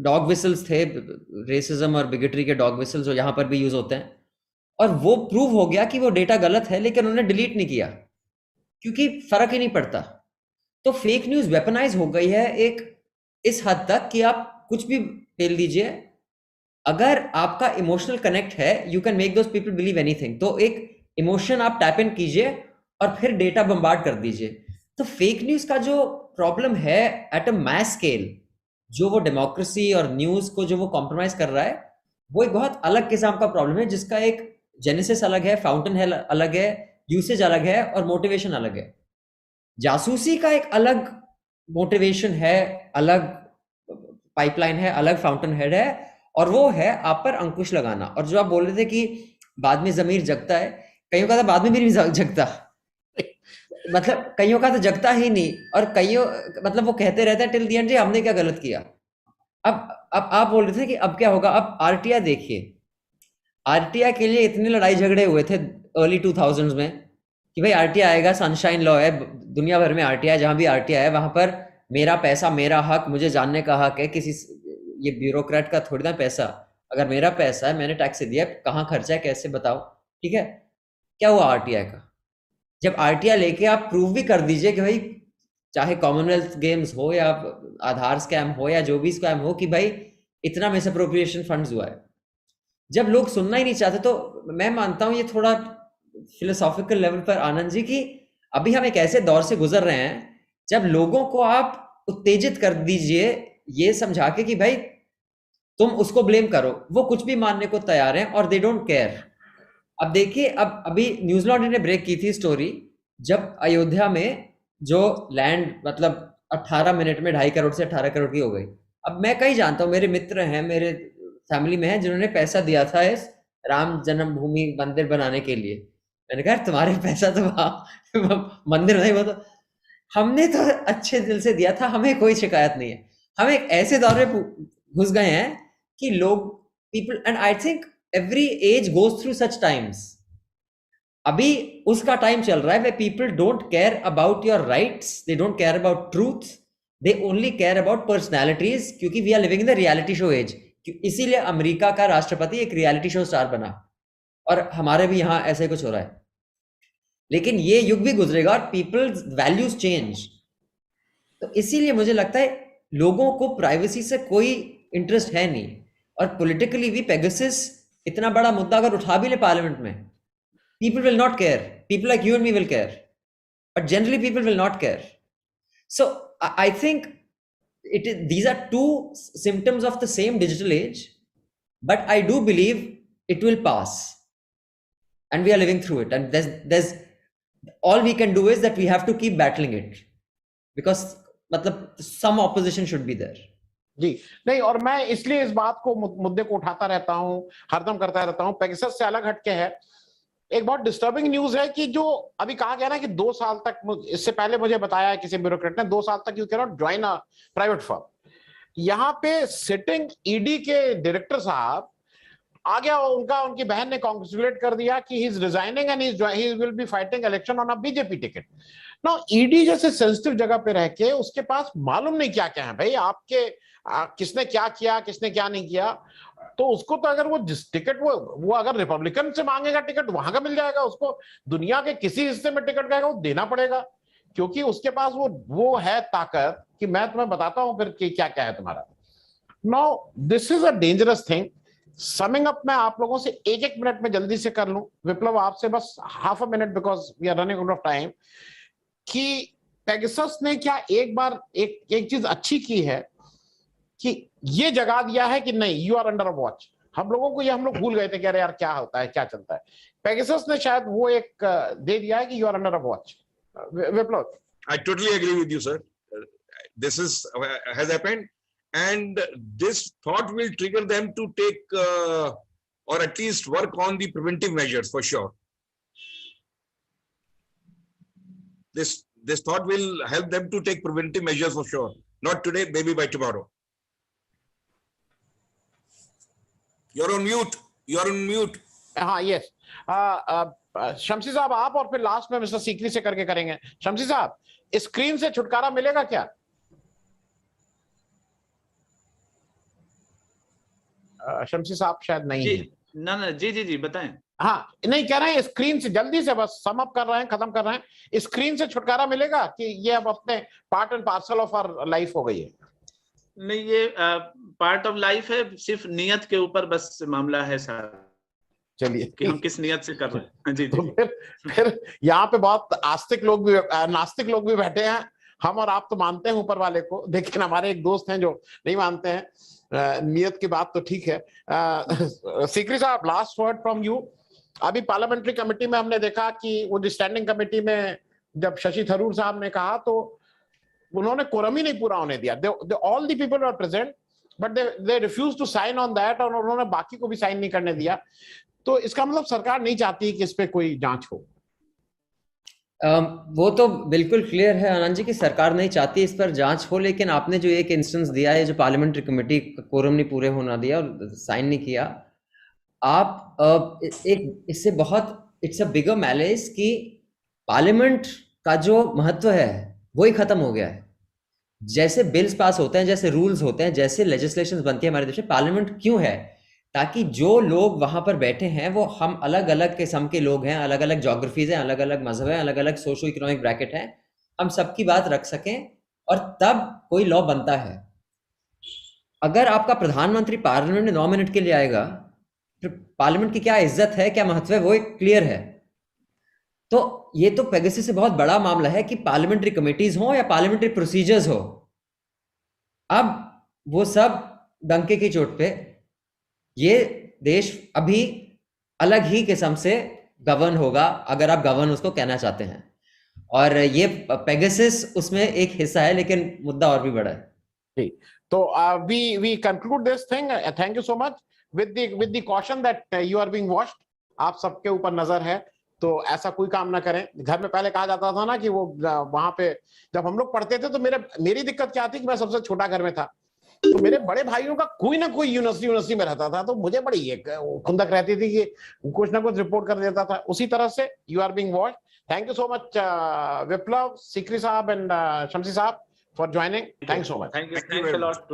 Speaker 4: डॉग विसल्स थे, रेसिज्म और बिगेटरी के डॉग विसल्स जो यहाँ पर भी यूज होते हैं, और वो प्रूव हो गया कि वो डेटा गलत है, लेकिन उन्होंने डिलीट नहीं किया क्योंकि फर्क ही नहीं पड़ता। तो फेक न्यूज वेपनाइज हो गई है एक इस हद तक कि आप कुछ भी पेल दीजिए, अगर आपका इमोशनल कनेक्ट है, you can make those people believe anything. तो एक इमोशन आप टैप इन कीजिए और फिर डेटा बम्बार्ड कर दीजिए। तो फेक न्यूज का जो प्रॉब्लम है एट अ मैस स्केल, जो वो डेमोक्रेसी और न्यूज को जो वो कॉम्प्रोमाइज कर रहा है, वो एक बहुत अलग किस्म का प्रॉब्लम है, जिसका एक जेनेसिस अलग है, फाउंटेन है अलग है, यूसेज अलग है और मोटिवेशन अलग है। जासूसी का एक अलग मोटिवेशन है, अलग पाइपलाइन है, अलग फाउंटेन हेड है, और वो है आप पर अंकुश लगाना। और जो आप बोल रहे थे कि बाद में जमीर जगता है, कईयों का तो बाद में भी नहीं जगता, मतलब कईयों का तो जगता ही नहीं, और कईयों मतलब वो कहते रहते हैं टिल द एंड जी हमने क्या गलत किया। अब आप बोल रहे थे कि अब क्या होगा। अब आरटीआई देखिए, आरटीआई के लिए इतने लड़ाई झगड़े हुए थे अर्ली 2000s में कि भाई आरटीआई आएगा, सनशाइन लॉ है, दुनिया भर में आरटीआई, जहां भी आरटीआई है वहां पर मेरा पैसा मेरा हक, मुझे जानने का हक है। किसी ये ब्यूरोक्रेट का थोड़ी ना पैसा, अगर मेरा पैसा है, मैंने टैक्स दिया, कहाँ खर्चा है कैसे बताओ, ठीक है। क्या हुआ आरटीआई का? जब आरटीआई लेके आप प्रूव भी कर दीजिए कि भाई चाहे कॉमनवेल्थ गेम्स हो या आधार स्कैम हो या जो भी स्कैम हो, कि भाई इतना मिस अप्रोप्रिएशन फंड्स हुआ है, जब लोग सुनना ही नहीं चाहते, तो मैं मानता हूं ये थोड़ा फिलोसॉफिकल लेवल पर आनंद जी की अभी हम एक ऐसे दौर से गुजर रहे हैं जब लोगों को आप उत्तेजित कर दीजिए ये समझा के कि भाई तुम उसको ब्लेम करो, वो कुछ भी मानने को तैयार हैं और दे डोंट केयर। अब देखिए, अब अभी न्यूज लॉन्ड्री ने ब्रेक की थी स्टोरी, जब अयोध्या में जो लैंड मतलब 18 मिनट में 2.5 करोड़ से 18 करोड़ की हो गई। अब मैं कहीं जानता हूँ, मेरे मित्र हैं, मेरे फैमिली में हैं जिन्होंने पैसा दिया था इस राम जन्मभूमि मंदिर बनाने के लिए। मैंने कहा तुम्हारे पैसा तो वहां मंदिर नहीं, वो तो हमने तो अच्छे दिल से दिया था, हमें कोई शिकायत नहीं है। हम एक ऐसे दौर में घुस गए हैं कि लोग people, and I think every age goes through such times. अभी उसका टाइम चल रहा है वे people don't care about your rights, they don't care about truth, they only care about personalities, क्योंकि we are living in the reality show age. इसीलिए अमेरिका का राष्ट्रपति एक रियलिटी शो स्टार बना, और हमारे भी यहाँ ऐसे कुछ हो रहा है। लेकिन ये युग भी गुजरेगा और पीपल्स वैल्यूज चेंज। तो इसीलिए मुझे लगता है लोगों को प्राइवेसी से कोई इंटरेस्ट है नहीं, और पॉलिटिकली भी पेगासस इतना बड़ा मुद्दा अगर उठा भी ले पार्लियामेंट में, people will not care. People like you and me will care, but generally people will not care. So I think these are two symptoms of the same digital age, but I do believe it will pass, and we are living through it. And there's all we can do is that we have to keep battling it, because मतलब some opposition should be there.
Speaker 1: जी नहीं, और मैं इसलिए इस बात को मुद्दे को उठाता रहता हूं, हरदम करता रहता हूं। पेगासस से अलग हटके है, एक बहुत डिस्टर्बिंग न्यूज है कि जो अभी कहा गया ना कि 2 साल तक, इससे पहले मुझे बताया किसी ब्यूरोक्रेट ने, 2 साल तक you can not join a private firm. यहाँ पे सिटिंग ईडी के डायरेक्टर साहब आ गया, उनकी बहन ने कांग्रेचुलेट कर दिया कि he is resigning and he will be fighting election on a BJP ticket. ना ईडी जैसे सेंसिटिव जगह पे रह के उसके पास मालूम नहीं क्या क्या है भाई, आपके किसने क्या किया किसने क्या नहीं किया। तो उसको तो अगर वो जिस टिकट वो अगर रिपब्लिकन से मांगेगा टिकट, वहां का मिल जाएगा, उसको दुनिया के किसी हिस्से में टिकट कहेगा वो देना पड़ेगा, क्योंकि उसके पास वो है ताकत कि मैं तुम्हें बताता हूं फिर कि क्या क्या है तुम्हारा। Now this is a dangerous thing. Summing up मैं आप लोगों से एक मिनट में जल्दी से कर लूं, विप्लव आपसे बस half a minute because we are running out of time, कि पेगासस ने क्या एक बार एक चीज अच्छी की है कि ये जगा दिया है कि नहीं, you are under a watch. हम लोगों को ये, हम लोग भूल गए थे कि अरे यार क्या होता है क्या चलता है। पेगासस ने शायद वो एक दे दिया है कि you are under a watch. Viplav,
Speaker 3: I totally agree with you, sir. This has happened, and this thought will trigger them to take or at least work on the preventive measures for sure. This thought will help them to take preventive measures for sure. Not today, maybe by tomorrow. You're on mute. You're on mute.
Speaker 1: हाँ यस, शमसी साहब आप, और फिर लास्ट में मिस्टर सीकरी से करके करेंगे। शमसी साहब, स्क्रीन से छुटकारा मिलेगा क्या? शमसी साहब शायद नहीं
Speaker 5: जी
Speaker 1: है।
Speaker 5: ना जी जी जी बताएं।
Speaker 1: हाँ नहीं, कह रहे हैं स्क्रीन से, जल्दी से बस सम अप कर रहे हैं, खत्म कर रहे हैं, स्क्रीन से छुटकारा मिलेगा कि ये अब अपने part and parcel of our life हो गई है?
Speaker 5: नहीं, ये पार्ट ऑफ लाइफ है, सिर्फ नियत के ऊपर बस मामला है सर,
Speaker 1: चलिए
Speaker 5: कि हम किस नियत से कर रहे हैं। जी
Speaker 1: तो
Speaker 5: जी
Speaker 1: फिर यहाँ पे बहुत आस्तिक लोग भी, नास्तिक लोग भी बैठे हैं। हम और आप तो मानते हैं ऊपर वाले को, लेकिन हमारे एक दोस्त हैं जो नहीं मानते हैं। नियत की बात तो ठीक है। सीकरी साहब, लास्ट वर्ड फ्रॉम यू। अभी पार्लियामेंट्री कमेटी में हमने देखा कि वो स्टैंडिंग कमेटी में जब शशि थरूर साहब ने कहा तो उन्होंने कोरम ही नहीं पूरा होने दिया। All the people were present but they refuse to sign on that, और उन्होंने बाकी को भी साइन नहीं करने दिया। तो इसका मतलब सरकार नहीं चाहती कि इस पे कोई जांच हो।
Speaker 4: वो तो बिल्कुल क्लियर है आनंद जी कि सरकार नहीं चाहती इस पर जांच हो, लेकिन आपने जो एक इंस्टेंस दिया है, जो पार्लियामेंट्री कमेटी कोरम नहीं पूरे होना दिया और साइन नहीं किया, आप एक इससे बहुत इट्स अ बिगर मैलेस कि पार्लियामेंट का जो महत्व है वो ही खत्म हो गया है। जैसे बिल्स पास होते हैं, जैसे रूल्स होते हैं, जैसे लेजिस्लेशन बनती है हमारे देश में, पार्लियामेंट क्यों है? ताकि जो लोग वहां पर बैठे हैं वो हम अलग अलग किस्म के लोग हैं, अलग अलग जोग्राफीज हैं, अलग अलग मजहब हैं, अलग अलग सोशो इकोनॉमिक ब्रैकेट हैं, हम सबकी बात रख सकें और तब कोई लॉ बनता है। अगर आपका प्रधानमंत्री पार्लियामेंट में 9 मिनट के लिए आएगा, फिर पार्लियामेंट की क्या इज्जत है, क्या महत्व है, वो एक क्लियर है। तो ये तो पेगासस से बहुत बड़ा मामला है कि पार्लियामेंट्री कमेटीज हो या पार्लियामेंट्री प्रोसीजर्स हो, अब वो सब डंके की चोट पे ये देश अभी अलग ही किस्म से गवर्न होगा, अगर आप गवर्न उसको कहना चाहते हैं। और ये पेगासस उसमें एक हिस्सा है, लेकिन मुद्दा और भी बड़ा है।
Speaker 1: ठीक, तो we conclude this thing. Thank you so much with the caution that you are being watched. आप सबके ऊपर नजर है, तो ऐसा कोई काम ना करें। घर में पहले कहा जाता था ना कि वो वहां पे जब हम लोग पढ़ते थे तो मेरी दिक्कत क्या थी कि मैं सबसे छोटा घर में था, तो मेरे बड़े भाइयों का कोई ना कोई यूनिवर्सिटी में रहता था, तो मुझे बड़ी एक खुंदक रहती थी कि कुछ ना कुछ रिपोर्ट कर देता था। उसी तरह से you are being watched. Thank you so much Viplav, Sikri साहब एंड शमसी साहब for joining. Thanks so much.
Speaker 5: Thank you
Speaker 3: very
Speaker 5: lot.